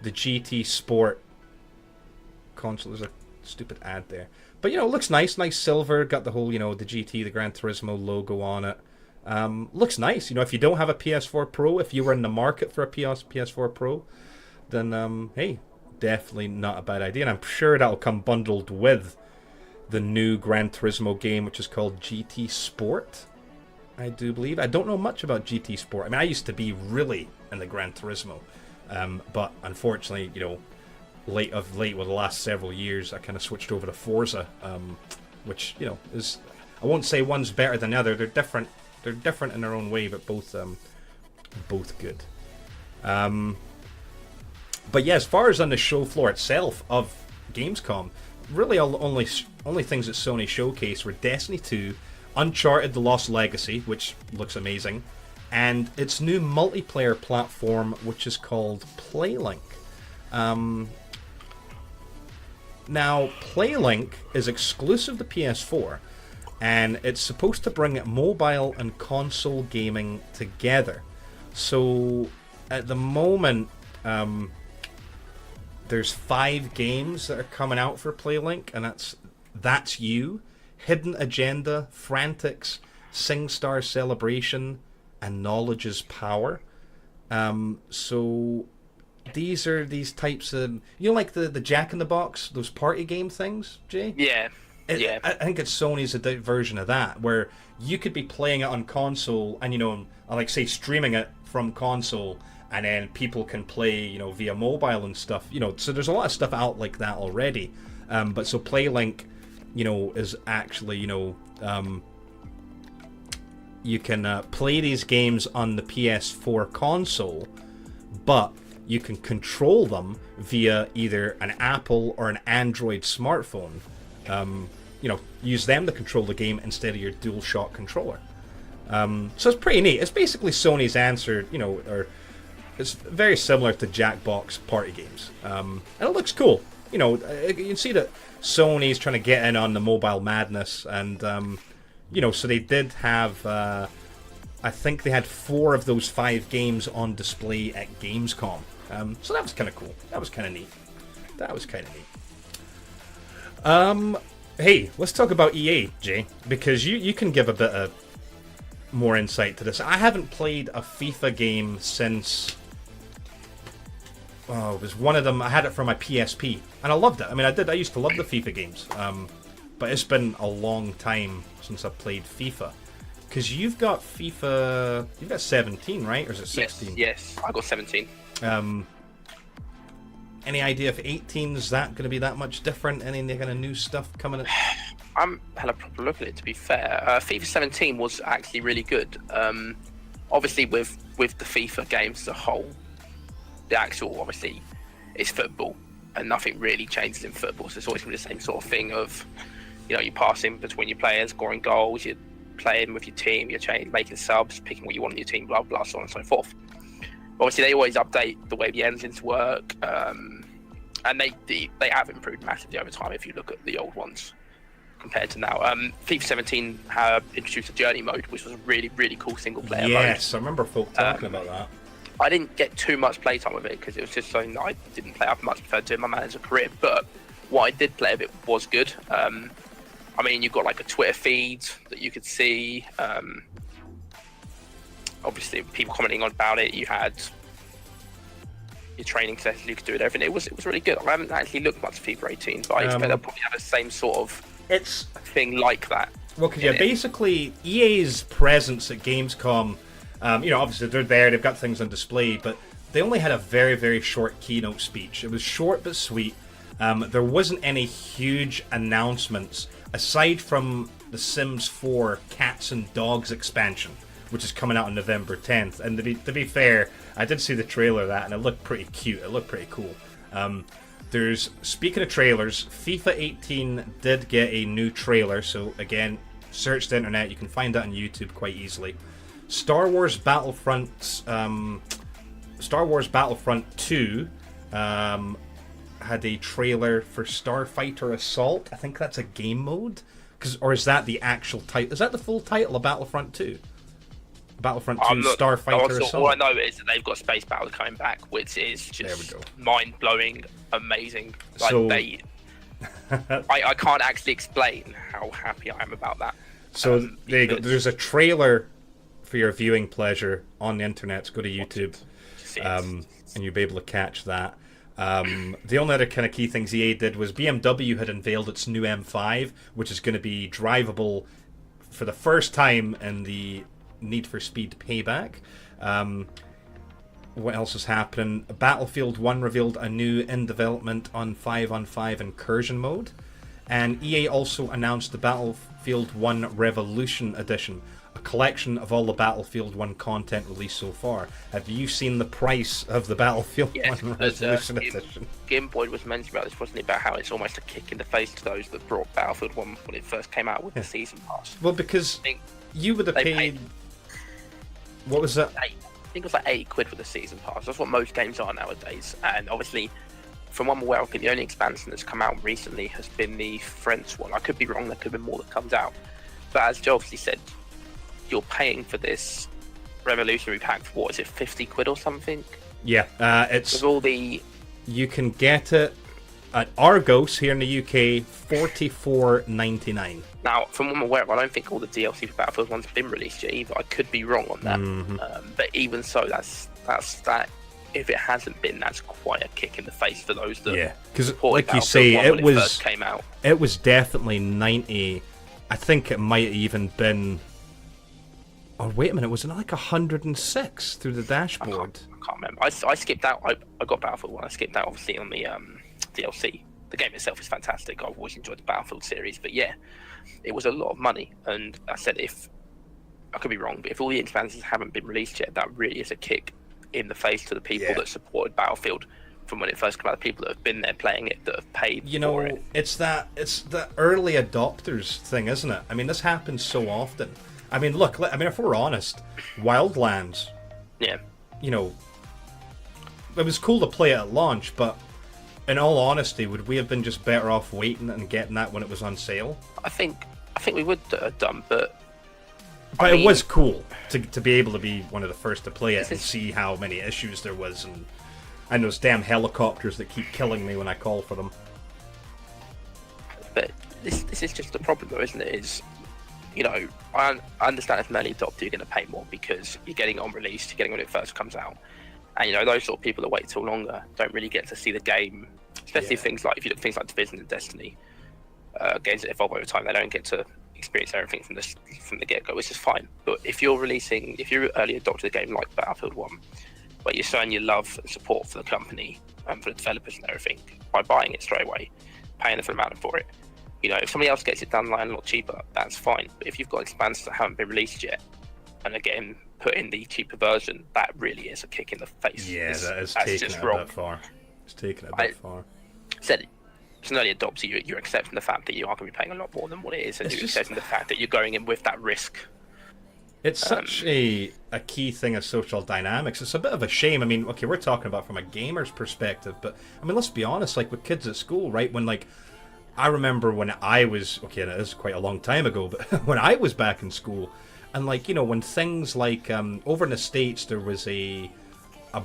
GT Sport console. There's a stupid ad there, but it looks nice silver, got the whole the GT, the Gran Turismo logo on it. Looks nice. If you don't have a PS4 Pro, if you were in the market for a PS4 Pro, then hey, definitely not a bad idea, and I'm sure that'll come bundled with the new Gran Turismo game, which is called GT Sport, I do believe. I don't know much about GT Sport. I mean, I used to be really in the Gran Turismo, but unfortunately, late with the last several years, I kind of switched over to Forza, which is, I won't say one's better than the other. They're different. They're different in their own way, but both good. But yeah, as far as on the show floor itself of Gamescom, really only things that Sony showcased were Destiny 2, Uncharted: The Lost Legacy, which looks amazing, and its new multiplayer platform, which is called PlayLink. Now, PlayLink is exclusive to PS4, and it's supposed to bring mobile and console gaming together. So, at the moment, there's 5 games that are coming out for PlayLink, and that's You, Hidden Agenda, Frantics, SingStar Celebration, and Knowledge is Power. So these are these types of, like the Jack in the Box, those party game things, Jay? Yeah. Yeah. I think it's Sony's version of that, where you could be playing it on console and, like say streaming it from console, and then people can play, via mobile and stuff. So there's a lot of stuff out like that already. But so PlayLink, is actually, you can play these games on the PS4 console, but you can control them via either an Apple or an Android smartphone. Use them to control the game instead of your DualShock controller. So it's pretty neat. It's basically Sony's answer, or it's very similar to Jackbox party games. And it looks cool. You can see that Sony's trying to get in on the mobile madness, and so they did have, I think they had 4 of those 5 games on display at Gamescom. So that was kind of cool. That was kind of neat. Hey, let's talk about EA, Jay, because you can give a bit of more insight to this. I haven't played a FIFA game since, it was one of them. I had it for my PSP, and I loved it. I mean, I used to love the FIFA games, but it's been a long time since I've played FIFA. Because you've got 17, right? Or is it 16? Yes, I got 17. Any idea if 18 is that going to be that much different? Any kind of new stuff coming in? I'm had a proper look at it, to be fair. FIFA 17 was actually really good. Obviously, with the FIFA games as a whole, the actual, obviously, it's football, and nothing really changes in football. So it's always going to be the same sort of thing of, you're passing between your players, scoring goals, you're playing with your team, you're making subs, picking what you want in your team, blah, blah, so on and so forth. Obviously, they always update the way the engines work, and they have improved massively over time if you look at the old ones compared to now. FIFA 17 introduced a journey mode, which was a really, really cool single-player mode. Yes, I remember folk talking about that. I didn't get too much playtime with it because it was just something that I didn't play up much, preferred to in my manager career, but what I did play of it was good. I mean, you've got like a Twitter feed that you could see. obviously people commenting on about it. You had your training sessions, you could do it, everything. It was really good. I haven't actually looked much at FIFA 18, but I expect they'll probably have the same sort of thing like that. Well, because basically EA's presence at Gamescom, obviously they're there, they've got things on display, but they only had a very, very short keynote speech. It was short but sweet. There wasn't any huge announcements aside from the Sims 4 Cats and Dogs expansion, which is coming out on November 10th. And to be fair, I did see the trailer of that, and it looked pretty cute. It looked pretty cool. Speaking of trailers, FIFA 18 did get a new trailer. So again, search the internet. You can find that on YouTube quite easily. Star Wars Battlefront 2 had a trailer for Starfighter Assault. I think that's a game mode. Or is that the actual title? Is that the full title of Battlefront 2? Battlefront 2 Starfighter Assault. All I know is that they've got Space Battle coming back, which is just mind-blowing, amazing. I can't actually explain how happy I am about that. So there you go. There's a trailer for your viewing pleasure on the internet. So go to YouTube, and you'll be able to catch that. The only other kind of key things EA did was BMW had unveiled its new M5, which is going to be drivable for the first time in the Need for Speed Payback. What else is happening? Battlefield 1 revealed a new in-development on 5-on-5 incursion mode. And EA also announced the Battlefield 1 Revolution Edition, a collection of all the Battlefield 1 content released so far. Have you seen the price of the Battlefield 1 Revolution Edition? Game Boy was mentioning about this, wasn't it, about how it's almost a kick in the face to those that brought Battlefield 1 when it first came out with the Season Pass. Well, because you would have paid... What was that? I think it was like £8 for the Season Pass. That's what most games are nowadays. And obviously, from what I'm aware of, the only expansion that's come out recently has been the French one. I could be wrong, there could be more that comes out. But as Joe obviously said, you're paying for this revolutionary pack for, what is it, £50 or something? Yeah, it's... With all the... You can get it at Argos here in the UK, $44.99. Now, from what I'm aware of, I don't think all the DLC for Battlefield 1's been released yet either. I could be wrong on that. But even so, that's that. If it hasn't been, that's quite a kick in the face for those that. Yeah, because like you say, it first came out. It was definitely 90. I think it might have even been. Oh wait a minute, was it not like 106 through the dashboard? I can't remember. I skipped out. I got Battlefield 1. I skipped out obviously on the DLC. The game itself is fantastic. I've always enjoyed the Battlefield series, but yeah, it was a lot of money. And I said, if I could be wrong, but if all the expansions haven't been released yet, that really is a kick in the face to the people that supported Battlefield from when it first came out. The people that have been there playing it, that have paid for it. It's the early adopters thing, isn't it? I mean, this happens so often. I mean, look. I mean, if we're honest, Wildlands. Yeah. It was cool to play it at launch, but in all honesty, would we have been just better off waiting and getting that when it was on sale? I think we would have done, but it was cool to be able to be one of the first to play it and see how many issues there was, and those damn helicopters that keep killing me when I call for them. But this is just the problem, though, isn't it? Is I understand as an early adopter, you're going to pay more because you're getting it on release, you're getting it when it first comes out. And those sort of people that wait till longer don't really get to see the game, especially if you look at things like Division and Destiny, games that evolve over time. They don't get to experience everything from the get-go, which is fine. But if you're early adopter the game like Battlefield 1, where you're showing your love and support for the company and for the developers and everything by buying it straight away, paying a full amount for it. If somebody else gets it down the line a lot cheaper, that's fine. But if you've got expansions that haven't been released yet, and again put in the cheaper version, that really is a kick in the face. Yeah, that's taking it a bit far. It's taken it a bit far. Said as an early adopter, you're accepting the fact that you are going to be paying a lot more than what it is, and you're accepting the fact that you're going in with that risk. It's such a key thing of social dynamics. It's a bit of a shame. I mean, okay, we're talking about from a gamer's perspective, but I mean, let's be honest. Like with kids at school, right? When I remember when I was it is quite a long time ago, but when I was back in school. And when things like over in the States there was a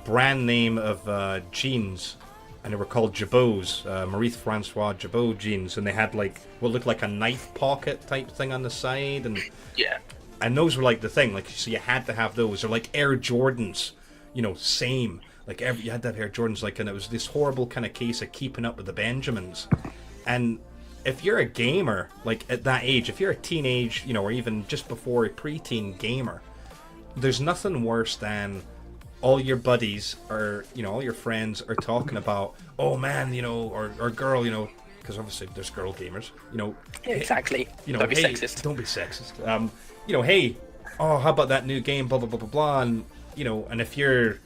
brand name of jeans, and they were called Jabots, Maurice Francois Jabot jeans, and they had what looked like a knife pocket type thing on the side, and And those were like the thing, like, so you had to have those, or like Air Jordans, same. Like you had to have Air Jordans, like, and it was this horrible kind of case of keeping up with the Benjamins. And if you're a gamer, like at that age, if you're a teenage, or even just before a preteen gamer, there's nothing worse than all your buddies or all your friends are talking about, oh man, or girl, because obviously there's girl gamers, Yeah, exactly. Don't be sexist. Don't be sexist. Hey, oh, how about that new game, blah blah blah blah blah, and and if you're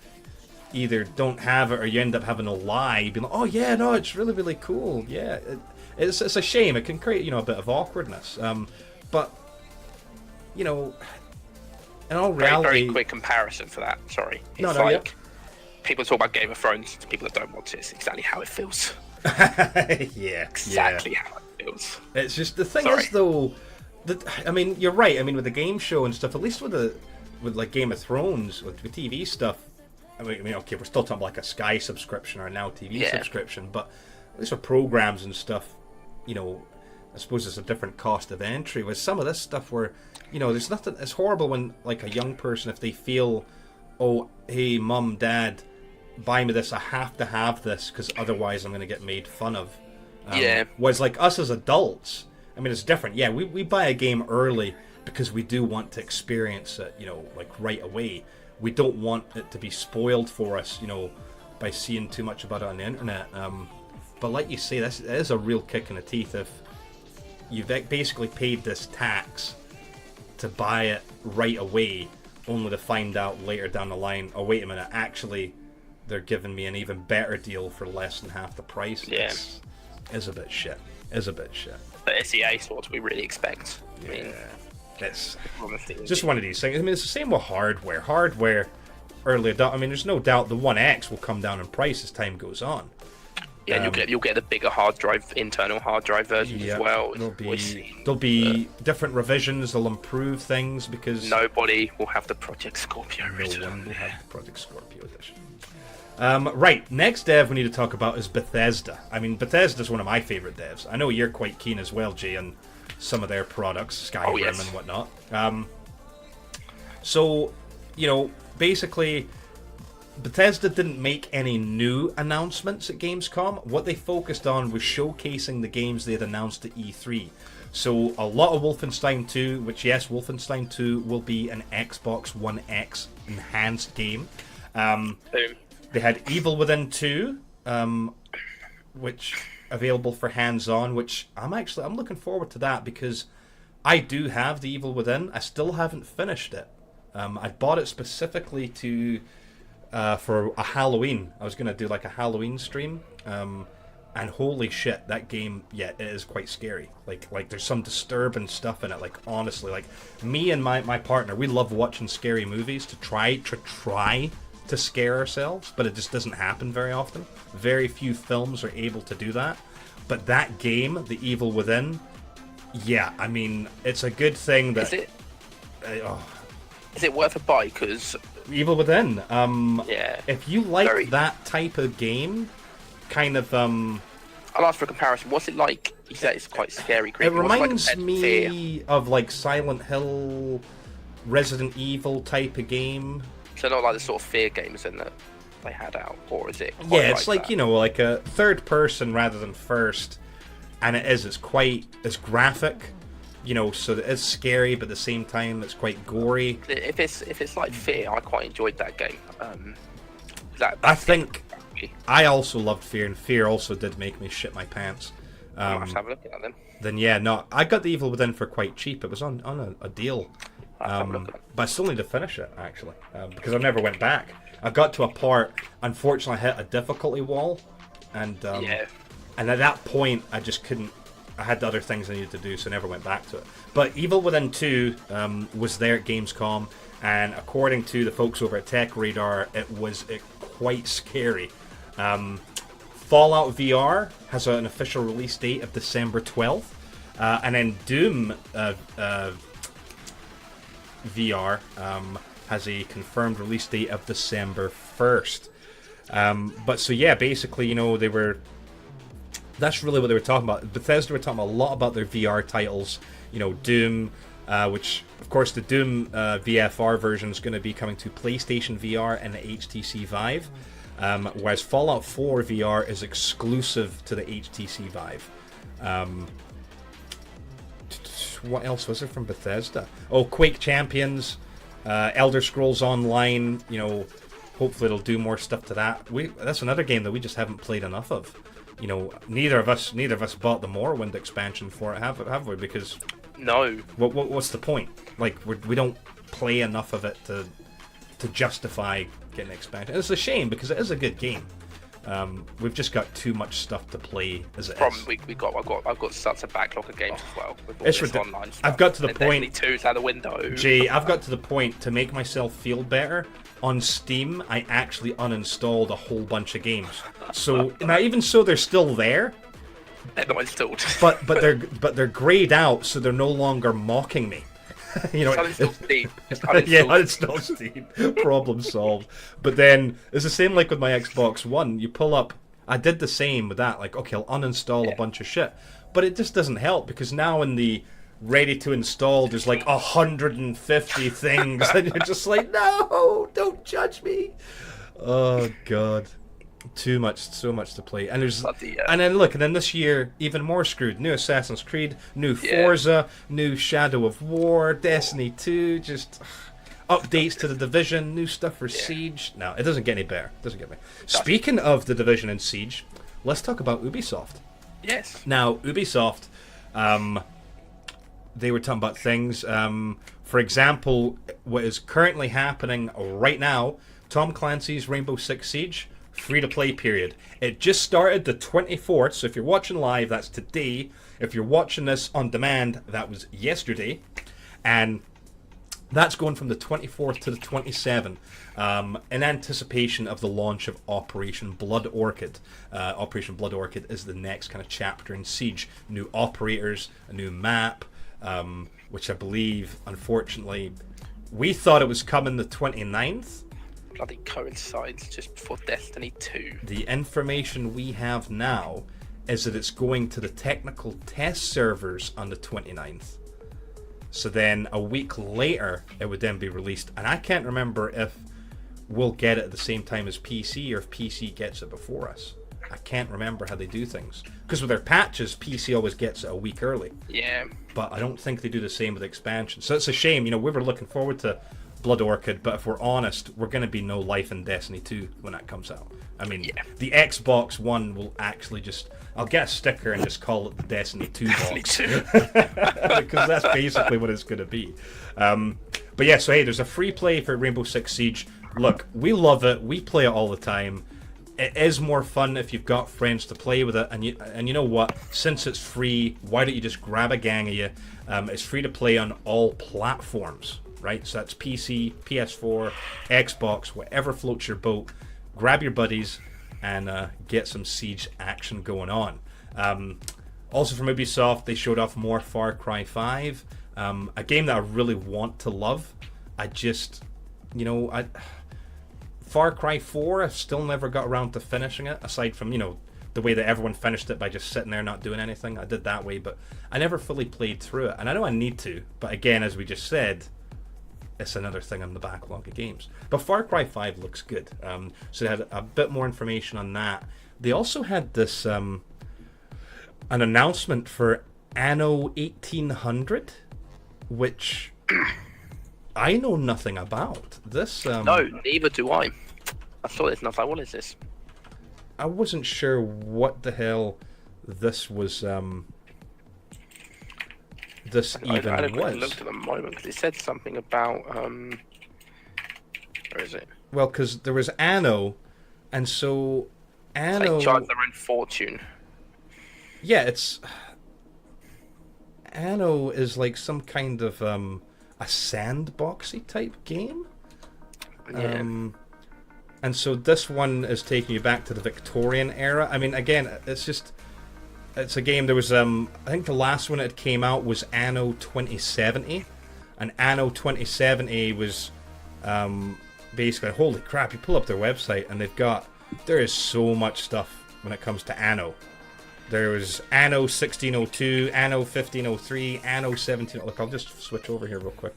either don't have it or you end up having a lie, be like, oh yeah, no, it's really really cool. Yeah, it's a shame. It can create a bit of awkwardness. But in all reality, very quick comparison for that. Sorry, it's people talk about Game of Thrones to people that don't watch it. It's exactly how it feels. Yeah, exactly how it feels. It's just the thing is though. You're right. I mean, with the game show and stuff, at least with like Game of Thrones, with TV stuff. Okay, we're still talking about like a Sky subscription or now TV subscription, but at least with programs and stuff, I suppose it's a different cost of entry. With some of this stuff, where there's nothing. It's horrible when like a young person, if they feel, oh, hey, mum, dad, buy me this. I have to have this because otherwise I'm going to get made fun of. Whereas like us as adults. It's different. Yeah, we buy a game early because we do want to experience it, like right away. We don't want it to be spoiled for us, by seeing too much about it on the internet. But like you say, this is a real kick in the teeth if you've basically paid this tax to buy it right away, only to find out later down the line, oh, wait a minute, actually, they're giving me an even better deal for less than half the price. Yeah. Is a bit shit. But SEA is what we really expect. It's just one of these things. It's the same with hardware. Hardware, early there's no doubt the One X will come down in price as time goes on. Yeah, and you'll get the bigger hard drive, internal hard drive versions as well. There'll be different revisions. They'll improve things because nobody will have the Project Scorpio edition. No one will have the Project Scorpio edition. Right, next dev we need to talk about is Bethesda. Bethesda's one of my favorite devs. I know you're quite keen as well, Jay, on some of their products, Skyrim and whatnot. So, basically, Bethesda didn't make any new announcements at Gamescom. What they focused on was showcasing the games they had announced at E3. So, a lot of Wolfenstein 2, which, yes, Wolfenstein 2 will be an Xbox One X enhanced game. They had Evil Within 2, which available for hands-on, which I'm looking forward to that because I do have the Evil Within. I still haven't finished it. I bought it specifically for a Halloween. I was going to do like a Halloween stream. And holy shit, that game, it is quite scary. Like there's some disturbing stuff in it. Like honestly, like me and my partner, we love watching scary movies to try to scare ourselves, but it just doesn't happen very often. Very few films are able to do that. But that game, The Evil Within, it's a good thing that... Is it worth a buy? Because Evil Within, if you like that type of game, kind of... I'll ask for a comparison. What's it like? You said it's quite scary, creepy. It reminds me of like Silent Hill, Resident Evil type of game. So not like the sort of fear games in that they had out, or is it? It's like that? Like a third person rather than first, and it's graphic, so it is scary, but at the same time it's quite gory. If it's like Fear, I quite enjoyed that game. I think I also loved Fear, and Fear also did make me shit my pants. I'll have to have a look at that then. Then I got The Evil Within for quite cheap. It was on a deal. But I still need to finish it, actually, because I never went back. I got to a part, unfortunately, I hit a difficulty wall, and at that point, I just couldn't. I had other things I needed to do, so I never went back to it. But Evil Within 2 was there at Gamescom, and according to the folks over at Tech Radar, it was quite scary. Fallout VR has an official release date of December 12th, and then Doom VR has a confirmed release date of December 1st. Basically, that's really what they were talking about. Bethesda were talking a lot about their VR titles, Doom, which, of course, the Doom VFR version is going to be coming to PlayStation VR and the HTC Vive, whereas Fallout 4 VR is exclusive to the HTC Vive. What else was there from Bethesda? Oh, Quake Champions, Elder Scrolls Online. You know, hopefully it'll do more stuff to that. That's another game that we just haven't played enough of. You know, neither of us bought the Morrowind expansion for it, have we? Because no. What's the point? Like, we don't play enough of it to justify getting an expansion. It's a shame because it is a good game. We've just got too much stuff to play as it is. I've got such a backlog of games as well. With all It's this online stuff. I've got to the point. Destiny 2's out the window. Jay, I've got to the point to make myself feel better. On Steam, I actually uninstalled a whole bunch of games. So now, even so, they're still there. They're not installed. but they're grayed out, so they're no longer mocking me. You know, uninstall Steam. Yeah, uninstall Steam. Problem solved. But then it's the same like with my Xbox One. You pull up. I did the same with that. Like, okay, I'll uninstall a bunch of shit, but it just doesn't help because now in the ready to install, there's like 150 things, and you're just like, no, don't judge me. Oh god. So much to play, and then this year even more screwed. New Assassin's Creed, new Forza, new Shadow of War, Destiny 2, just updates to the Division, new stuff for Siege. No, it doesn't get any better. Speaking of the Division and Siege, let's talk about Ubisoft. Yes. Now Ubisoft, they were talking about things. For example, what is currently happening right now, Tom Clancy's Rainbow Six Siege. Free-to-play period. It just started the 24th, so if you're watching live, that's today. If you're watching this on demand, that was yesterday. And that's going from the 24th to the 27th in anticipation of the launch of Operation Blood Orchid. Operation Blood Orchid is the next kind of chapter in Siege. New operators, a new map, which I believe, unfortunately, we thought it was coming the 29th. Bloody coincides just before Destiny 2. The information we have now is that it's going to the technical test servers on the 29th. So then a week later, it would then be released. And I can't remember if we'll get it at the same time as PC or if PC gets it before us. I can't remember how they do things. Because with their patches, PC always gets it a week early. Yeah. But I don't think they do the same with expansion. So it's a shame. You know, we were looking forward to Blood Orchid, but if we're honest, we're going to be no life in Destiny 2 when that comes out. I mean, the Xbox One will actually just... I'll get a sticker and just call it the Destiny 2 box. Because that's basically what it's going to be. But yeah, so hey, there's a free play for Rainbow Six Siege. Look, we love it. We play it all the time. It is more fun if you've got friends to play with it. And you know what? Since it's free, why don't you just grab a gang of you? It's free to play on all platforms. Right, so that's PC, PS4, Xbox, whatever floats your boat. Grab your buddies and get some Siege action going on. Also from Ubisoft, they showed off more Far Cry 5, a game that I really want to love. Far Cry 4, I've still never got around to finishing it, aside from, the way that everyone finished it by just sitting there not doing anything. I did that way, but I never fully played through it. And I know I need to, but again, as we just said, it's another thing on the backlog of games. But Far Cry 5 looks good. So they had a bit more information on that. They also had this an announcement for Anno 1800, which I know nothing about. This no, neither do I. I saw this and I was like, what is this? I wasn't sure what the hell this was. This even I was. looked at the moment because it said something about where is it? Well, because there was Anno, and so Anno. They charge their own fortune. Yeah, Anno is like some kind of a sandboxy type game. Yeah. And so this one is taking you back to the Victorian era. I mean, again, it's a game. There was I think the last one that came out was Anno 2070, and Anno 2070 was basically, holy crap, you pull up their website and there is so much stuff when it comes to Anno. There was Anno 1602, Anno 1503, Anno 17... Look, I'll just switch over here real quick.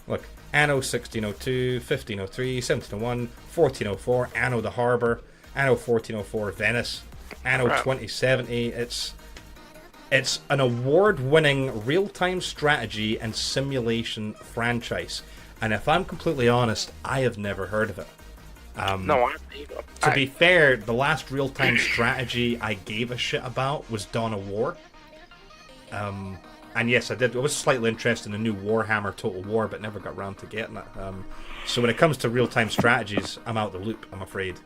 Look, Anno 1602, 1503, 1701, 1404, Anno the Harbour, Anno 1404, Venice, Anno 2070. It's an award-winning real-time strategy and simulation franchise. And if I'm completely honest, I have never heard of it. No, I haven't either. To be fair, the last real-time strategy I gave a shit about was Dawn of War. And yes, I was slightly interested in the new Warhammer Total War, but never got around to getting it. So when it comes to real-time strategies, I'm out the loop, I'm afraid.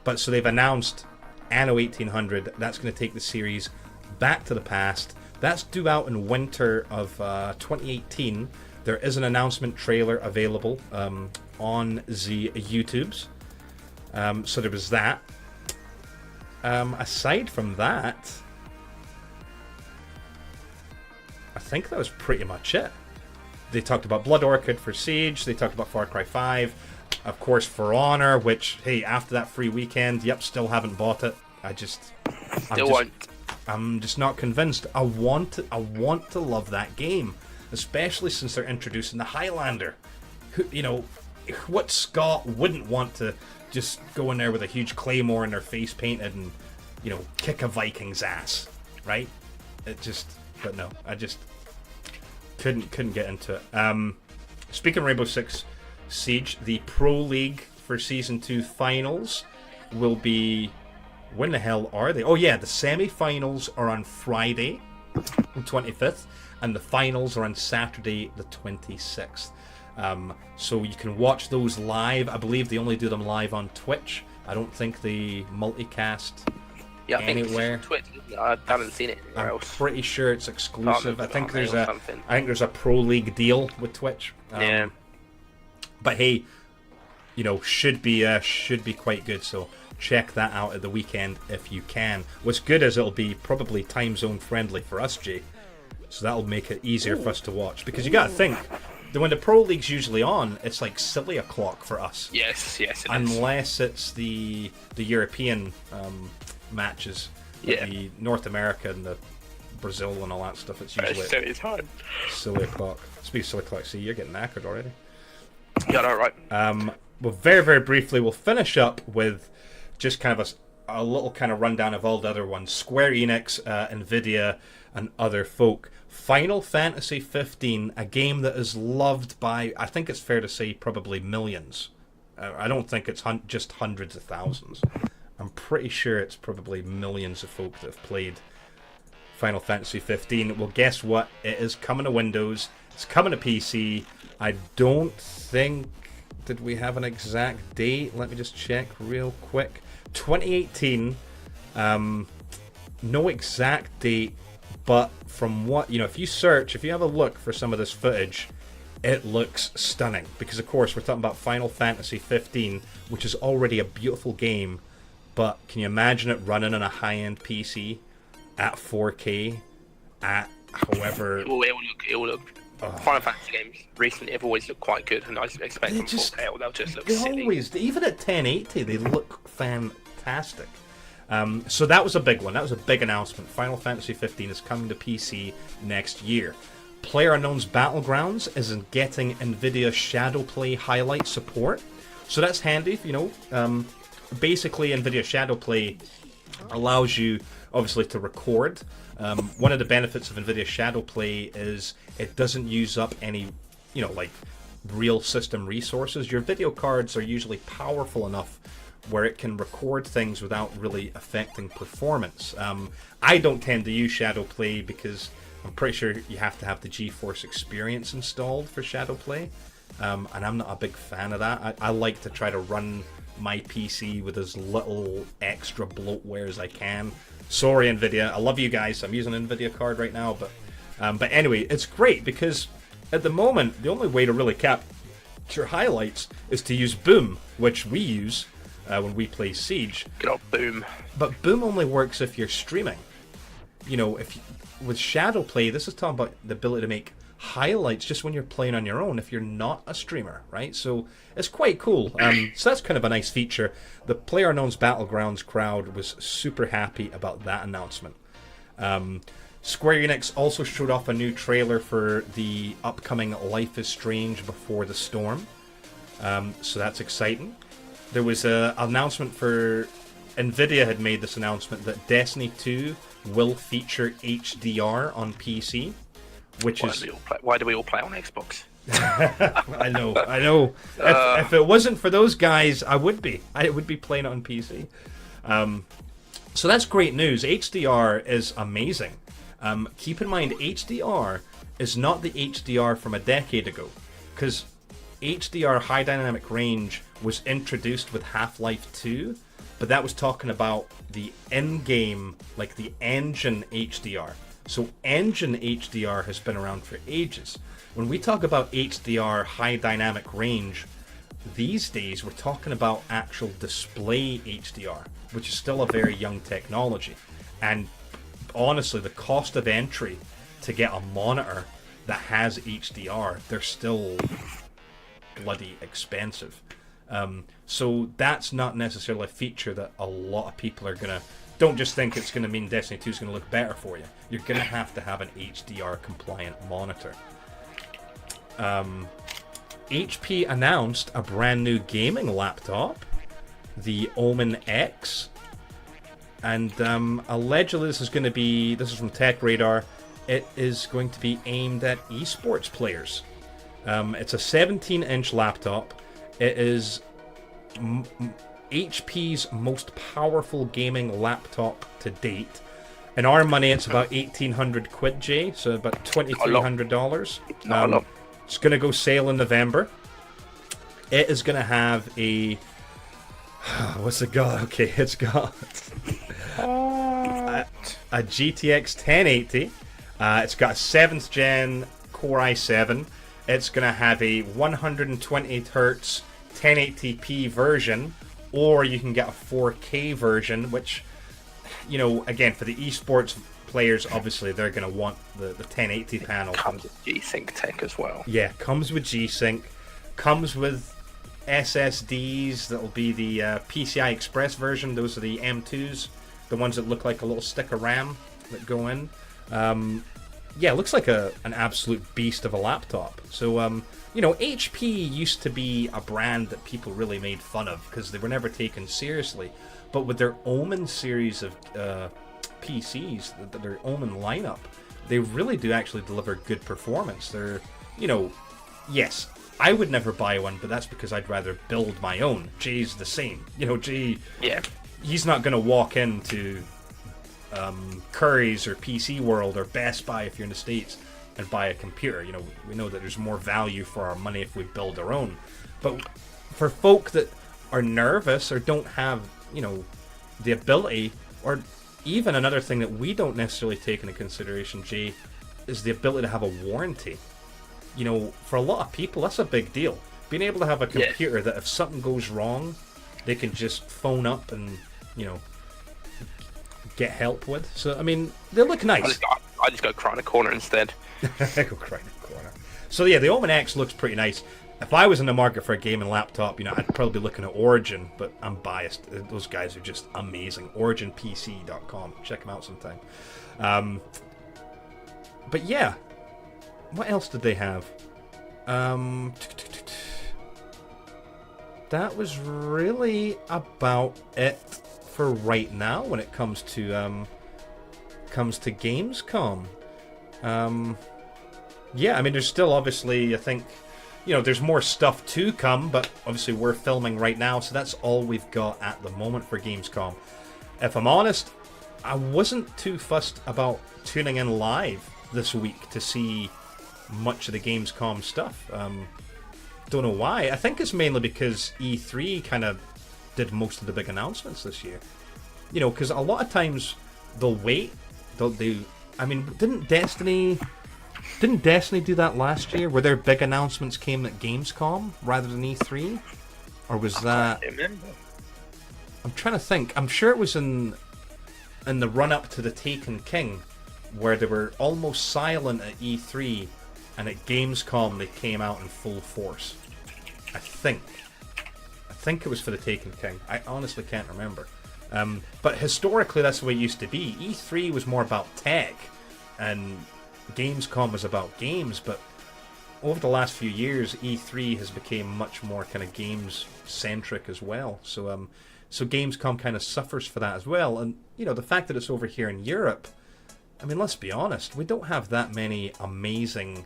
But so they've announced Anno 1800. That's going to take the series back to the past. That's due out in winter of 2018. There is an announcement trailer available on the YouTubes. So there was that. Aside from that, I think that was pretty much it. They talked about Blood Orchid for Siege. They talked about Far Cry 5. Of course, For Honor, which, hey, after that free weekend, yep, still haven't bought it. I'm just not convinced. I want to love that game, especially since they're introducing the Highlander. Who, you know, what Scot wouldn't want to just go in there with a huge claymore and their face painted and, you know, kick a Viking's ass, right? But no, I just couldn't get into it. Speaking of Rainbow Six Siege, the Pro League for Season 2 finals will be... When the hell are they? Oh yeah, the semi-finals are on Friday, the 25th, and the finals are on Saturday, the 26th. So you can watch those live. I believe they only do them live on Twitch. I don't think they multicast anywhere. Twitch. I haven't seen it anywhere else. I'm pretty sure it's exclusive. I think there's a Pro League deal with Twitch. Yeah. But hey, you know, should be quite good. So check that out at the weekend if you can. What's good is it'll be probably time zone friendly for us, Jay. So that'll make it easier for us to watch. Because you got to think, when the Pro League's usually on, it's like silly o'clock for us. Yes, it is. Unless it's the European matches, like the North America and the Brazil and all that stuff. It's usually silly o'clock. Speaking of silly o'clock, see, you're getting knackered already. Yeah, all right. Well, very, very briefly, we'll finish up with just kind of a little kind of rundown of all the other ones. Square Enix, Nvidia, and other folk. Final Fantasy 15, a game that is loved by, I think it's fair to say, probably millions. I don't think it's just hundreds of thousands. I'm pretty sure it's probably millions of folk that have played Final Fantasy 15. Well, guess what? It is coming to Windows. It's coming to PC. I don't think... Did we have an exact date? Let me just check real quick. 2018. No exact date, but from what... You know, if you have a look for some of this footage, it looks stunning. Because, of course, we're talking about Final Fantasy 15, which is already a beautiful game. But can you imagine it running on a high-end PC at 4K at however... It will look. Final Fantasy games recently have always looked quite good, and I expect them 4K, they'll just look silly. Even at 1080, they look fantastic. So that was a big one. That was a big announcement. Final Fantasy 15 is coming to PC next year. PlayerUnknown's Battlegrounds is getting NVIDIA Shadowplay highlight support. So that's handy, you know. Basically, NVIDIA Shadowplay allows you, obviously, to record. One of the benefits of NVIDIA Shadowplay is it doesn't use up any, you know, like, real system resources. Your video cards are usually powerful enough where it can record things without really affecting performance. I don't tend to use Shadowplay because I'm pretty sure you have to have the GeForce Experience installed for Shadowplay, and I'm not a big fan of that. I like to try to run my PC with as little extra bloatware as I can. Sorry, NVIDIA. I love you guys. I'm using an NVIDIA card right now, but anyway, it's great because at the moment the only way to really capture highlights is to use Boom, which we use when we play Siege. Good old Boom. But Boom only works if you're streaming. You know, with Shadowplay, this is talking about the ability to make highlights just when you're playing on your own if you're not a streamer, right? So it's quite cool. So that's kind of a nice feature. The PlayerUnknown's Battlegrounds crowd was super happy about that announcement. Square Enix also showed off a new trailer for the upcoming Life is Strange Before the Storm. So that's exciting. There was an announcement for... Nvidia had made this announcement that Destiny 2 will feature HDR on PC, which why do we all play on Xbox? I know. If it wasn't for those guys, I would be playing it on PC. So that's great news. HDR is amazing. Keep in mind, HDR is not the HDR from a decade ago, because HDR, high dynamic range, was introduced with Half-Life 2, but that was talking about the in-game, like the engine HDR. So engine HDR has been around for ages. When we talk about HDR, high dynamic range, these days we're talking about actual display HDR, which is still a very young technology. And honestly, the cost of entry to get a monitor that has HDR, they're still bloody expensive. So that's not necessarily a feature that a lot of people are gonna... Don't just think it's gonna mean Destiny 2 is gonna look better for you. You're gonna have to have an HDR compliant monitor. HP announced a brand new gaming laptop, the Omen X, and allegedly this is from Tech Radar, it is going to be aimed at esports players. It's a 17-inch laptop. It is HP's most powerful gaming laptop to date. In our money, it's about 1,800 quid, Jay, so about $2,300. It's going to go sale in November. It is going to have a... What's it got? Okay, it's got a GTX 1080. It's got a 7th gen Core i7. It's going to have a 128Hz 1080p version, or you can get a 4K version, which, you know, again, for the esports players, obviously they're going to want the 1080 panel. Comes with G-Sync tech as well. Yeah, comes with G-Sync, comes with SSDs. That'll be the PCI Express version. Those are the M2s, the ones that look like a little stick of RAM that go in. Yeah, it looks like an absolute beast of a laptop. So, you know, HP used to be a brand that people really made fun of because they were never taken seriously. But with their Omen series of PCs, their Omen lineup, they really do actually deliver good performance. They're, you know, yes, I would never buy one, but that's because I'd rather build my own. Jay's the same. You know, Jay, yeah, he's not going to walk into Curry's or PC World or Best Buy if you're in the States and buy a computer. You know, we know that there's more value for our money if we build our own. But for folk that are nervous or don't have, you know, the ability, or even another thing that we don't necessarily take into consideration, Jay, is the ability to have a warranty. You know, for a lot of people, that's a big deal. Being able to have a computer that if something goes wrong, they can just phone up and, you know, get help with. So, I mean, they look nice. I just go cry in a corner instead. Go cry in a corner. So, yeah, the Omen X looks pretty nice. If I was in the market for a gaming laptop, you know, I'd probably be looking at Origin, but I'm biased. Those guys are just amazing. OriginPC.com. Check them out sometime. But yeah, what else did they have? That was really about it for right now when it comes to Gamescom. Yeah, I mean, there's still obviously, I think, you know, there's more stuff to come, but obviously we're filming right now, so that's all we've got at the moment for Gamescom. If I'm honest, I wasn't too fussed about tuning in live this week to see much of the Gamescom stuff. Don't know why. I think it's mainly because E3 kind of did most of the big announcements this year. You know, because a lot of times they'll wait. I mean, didn't Destiny do that last year, where their big announcements came at Gamescom rather than E3? Or was that... I'm trying to think. I'm sure it was in the run-up to the Taken King, where they were almost silent at E3, and at Gamescom they came out in full force. I think it was for the Taken King. I honestly can't remember. But historically, that's the way it used to be. E3 was more about tech, and Gamescom was about games. But over the last few years, E3 has become much more kind of games centric as well. So Gamescom kind of suffers for that as well. And the fact that it's over here in Europe, I mean, let's be honest, we don't have that many amazing,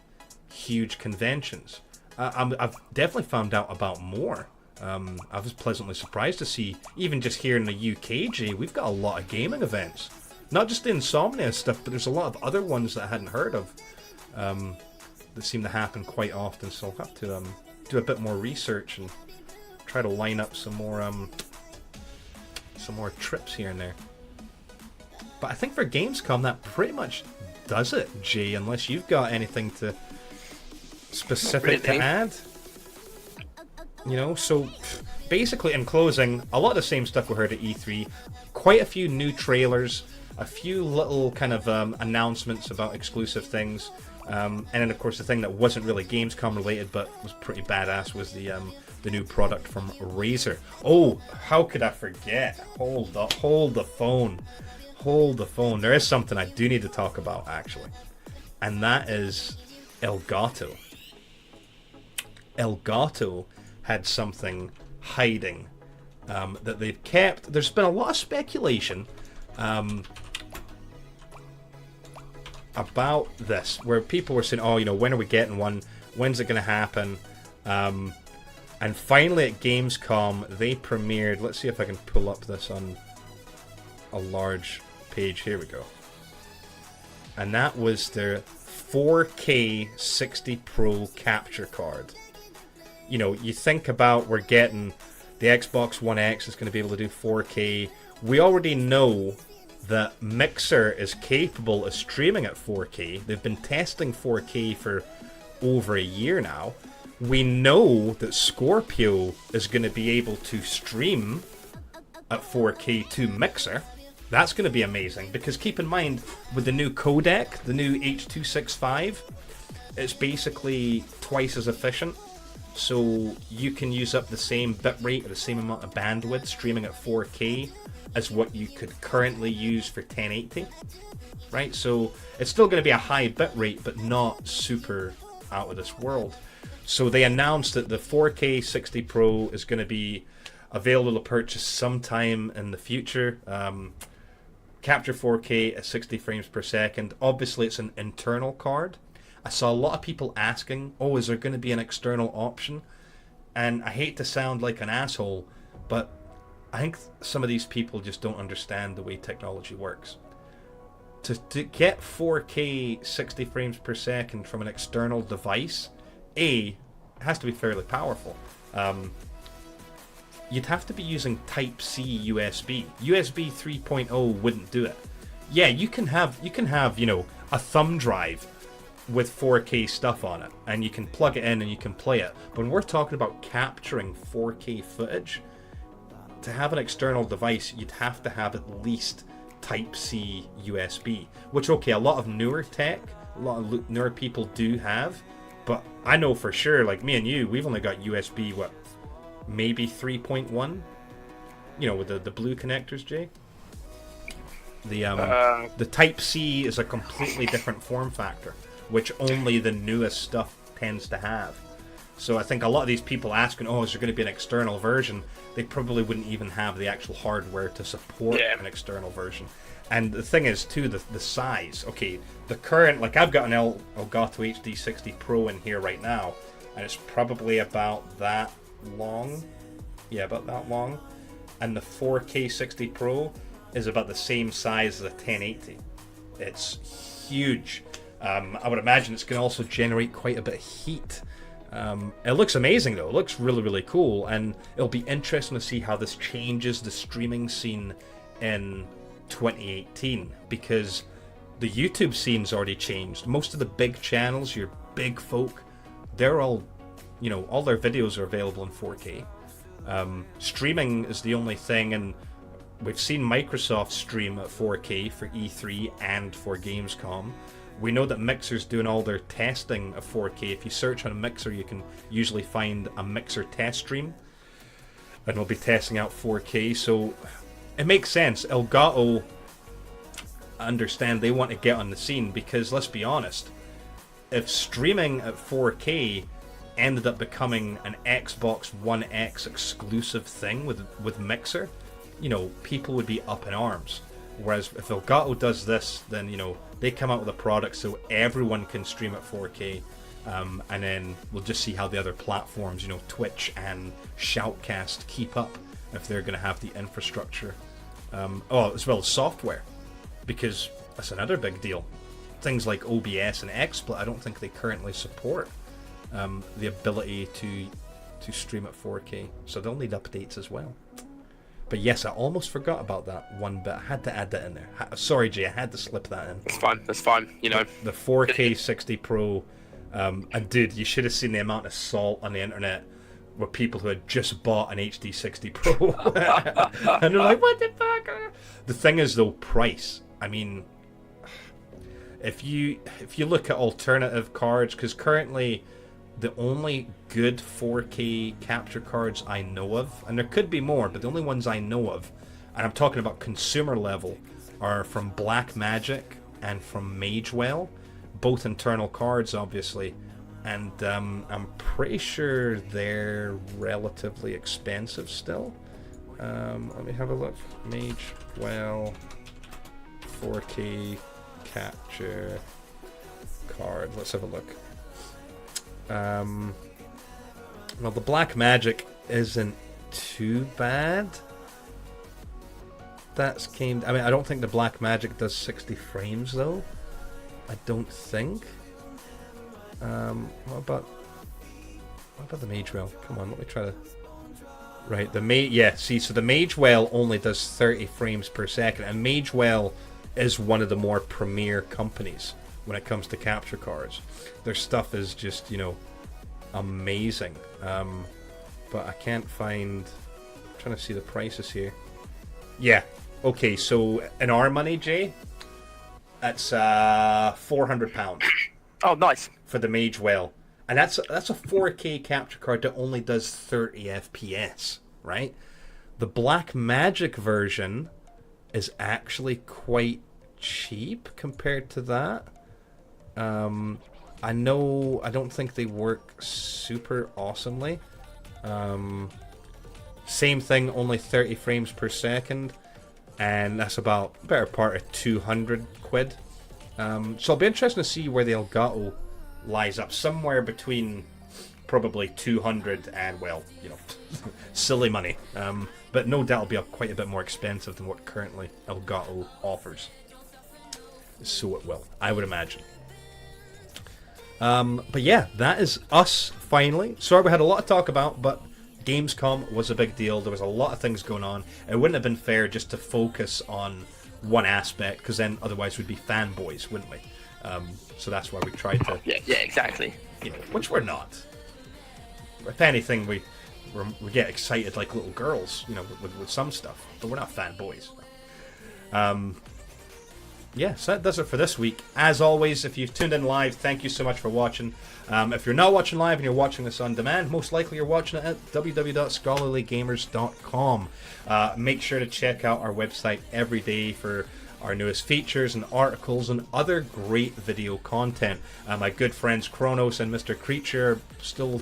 huge conventions. I've definitely found out about more. I was pleasantly surprised to see, even just here in the UK, Jay, we've got a lot of gaming events. Not just the Insomnia stuff, but there's a lot of other ones that I hadn't heard of that seem to happen quite often. So I'll have to do a bit more research and try to line up some more trips here and there. But I think for Gamescom, that pretty much does it, Jay, unless you've got anything specific to add. So basically in closing, a lot of the same stuff we heard at E3, quite a few new trailers, a few little kind of announcements about exclusive things, and then of course the thing that wasn't really Gamescom related but was pretty badass was the new product from Razer. Oh, how could I forget? Hold the phone. There is something I do need to talk about, actually, and that is Elgato. Elgato had something hiding that they've kept. There's been a lot of speculation about this, where people were saying, when are we getting one? When's it going to happen? And finally at Gamescom, they premiered, let's see if I can pull up this on a large page. Here we go. And that was their 4K 60 Pro capture card. You think about, we're getting the Xbox One X is going to be able to do 4K. We already know that Mixer is capable of streaming at 4K. They've been testing 4K for over a year now. We know that Scorpio is going to be able to stream at 4K to Mixer. That's going to be amazing, because keep in mind, with the new codec, the new H.265, it's basically twice as efficient. So you can use up the same bitrate or the same amount of bandwidth streaming at 4K as what you could currently use for 1080, right? So it's still going to be a high bitrate, but not super out of this world. So they announced that the 4K 60 Pro is going to be available to purchase sometime in the future. Capture 4K at 60 frames per second. Obviously, it's an internal card. I saw a lot of people asking, is there going to be an external option? And I hate to sound like an asshole, but I think some of these people just don't understand the way technology works. To get 4K 60 frames per second from an external device, it has to be fairly powerful. You'd have to be using Type-C USB. USB 3.0 wouldn't do it. Yeah, you can have a thumb drive with 4K stuff on it, and you can plug it in and you can play it. But when we're talking about capturing 4K footage, to have an external device, you'd have to have at least Type-C USB, which, okay, a lot of newer tech, a lot of newer people do have, but I know for sure, like me and you, we've only got USB, maybe 3.1, with the blue connectors, Jay? The Type-C is a completely different form factor, which only the newest stuff tends to have. So I think a lot of these people asking, is there going to be an external version? They probably wouldn't even have the actual hardware to support an external version. And the thing is, too, the size. Okay, the current, I've got an Elgato HD 60 Pro in here right now, and it's probably about that long. Yeah, about that long. And the 4K 60 Pro is about the same size as a 1080. It's huge. I would imagine it's going to also generate quite a bit of heat. It looks amazing, though. It looks really, really cool, and it'll be interesting to see how this changes the streaming scene in 2018, because the YouTube scene's already changed. Most of the big channels, your big folk, they're all, all their videos are available in 4K. Streaming is the only thing, and we've seen Microsoft stream at 4K for E3 and for Gamescom. We know that Mixer's doing all their testing of 4K. If you search on Mixer, you can usually find a Mixer test stream, and we'll be testing out 4K. So it makes sense. Elgato, I understand they want to get on the scene because, let's be honest, if streaming at 4K ended up becoming an Xbox One X exclusive thing with Mixer, you know, people would be up in arms. Whereas if Elgato does this, then, you know, they come out with a product so everyone can stream at 4K, and then we'll just see how the other platforms, you know, Twitch and Shoutcast, keep up if they're going to have the infrastructure. As well as software, because that's another big deal. Things like OBS and XSplit, I don't think they currently support the ability to stream at 4K, so they'll need updates as well. But yes, I almost forgot about that one bit. I had to add that in there. Sorry, Jay, I had to slip that in. That's fine. You know, the 4K 60 Pro, and dude, you should have seen the amount of salt on the internet with people who had just bought an HD 60 Pro, and they're like, "What the fuck?" The thing is, though, price. I mean, if you look at alternative cards, because currently the only good 4K capture cards I know of, and there could be more, but the only ones I know of, and I'm talking about consumer level, are from Blackmagic and from Magewell, both internal cards, obviously, and I'm pretty sure they're relatively expensive still. Let me have a look. Magewell 4K capture card. Let's have a look. Well, the Blackmagic isn't too bad. I mean, I don't think the Blackmagic does 60 frames though. I don't think. What about the Magewell? Come on, let me try to. Right, so the Magewell only does 30 frames per second, and Magewell is one of the more premier companies when it comes to capture cards. Their stuff is just, you know, amazing. But I can't find. I'm trying to see the prices here. Yeah. Okay, so in our money, Jay, that's £400. Oh, nice. For the Magewell. And that's a 4K capture card that only does 30 FPS, right? The Blackmagic version is actually quite cheap compared to that. I don't think they work super awesomely. Same thing, only 30 frames per second, and that's about better part of 200 quid. So it'll be interesting to see where the Elgato lies up, somewhere between probably 200 and, well, you know, silly money. But no doubt it'll be quite a bit more expensive than what currently Elgato offers. So it will, I would imagine. But yeah, that is us finally. Sorry we had a lot to talk about, but Gamescom was a big deal. There was a lot of things going on. It wouldn't have been fair just to focus on one aspect, because then otherwise we'd be fanboys, wouldn't we? So that's why we tried to. Yeah, exactly. You know, which we're not. If anything, we get excited like little girls, you know, with some stuff, but we're not fanboys. So that does it for this week. As always, if you've tuned in live, thank you so much for watching. If you're not watching live and you're watching this on demand, most likely you're watching it at www.scholarlygamers.com. Make sure to check out our website every day for our newest features and articles and other great video content. My good friends Kronos and Mr. Creature are still,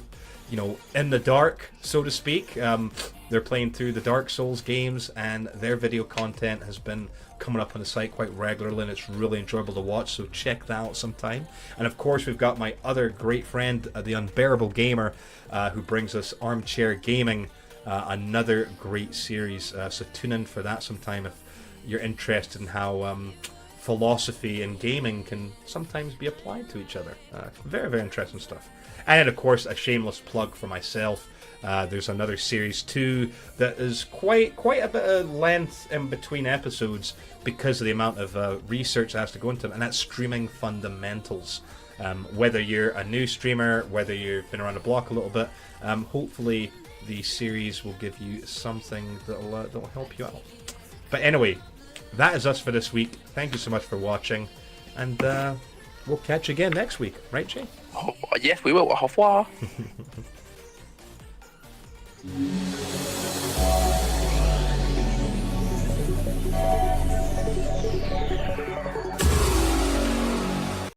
you know, in the dark, so to speak. They're playing through the Dark Souls games, and their video content has been coming up on the site quite regularly, and it's really enjoyable to watch, so check that out sometime. And of course, we've got my other great friend, the Unbearable Gamer, who brings us Armchair Gaming, another great series, so tune in for that sometime if you're interested in how philosophy and gaming can sometimes be applied to each other. Very, very interesting stuff. And of course, a shameless plug for myself. There's another series 2 that is quite a bit of length in between episodes because of the amount of research that has to go into them, and that's Streaming Fundamentals. Whether you're a new streamer, whether you've been around the block a little bit, hopefully the series will give you something that'll help you out. But anyway, that is us for this week. Thank you so much for watching, and we'll catch you again next week, right, Jay? Oh, yes, we will. Au revoir.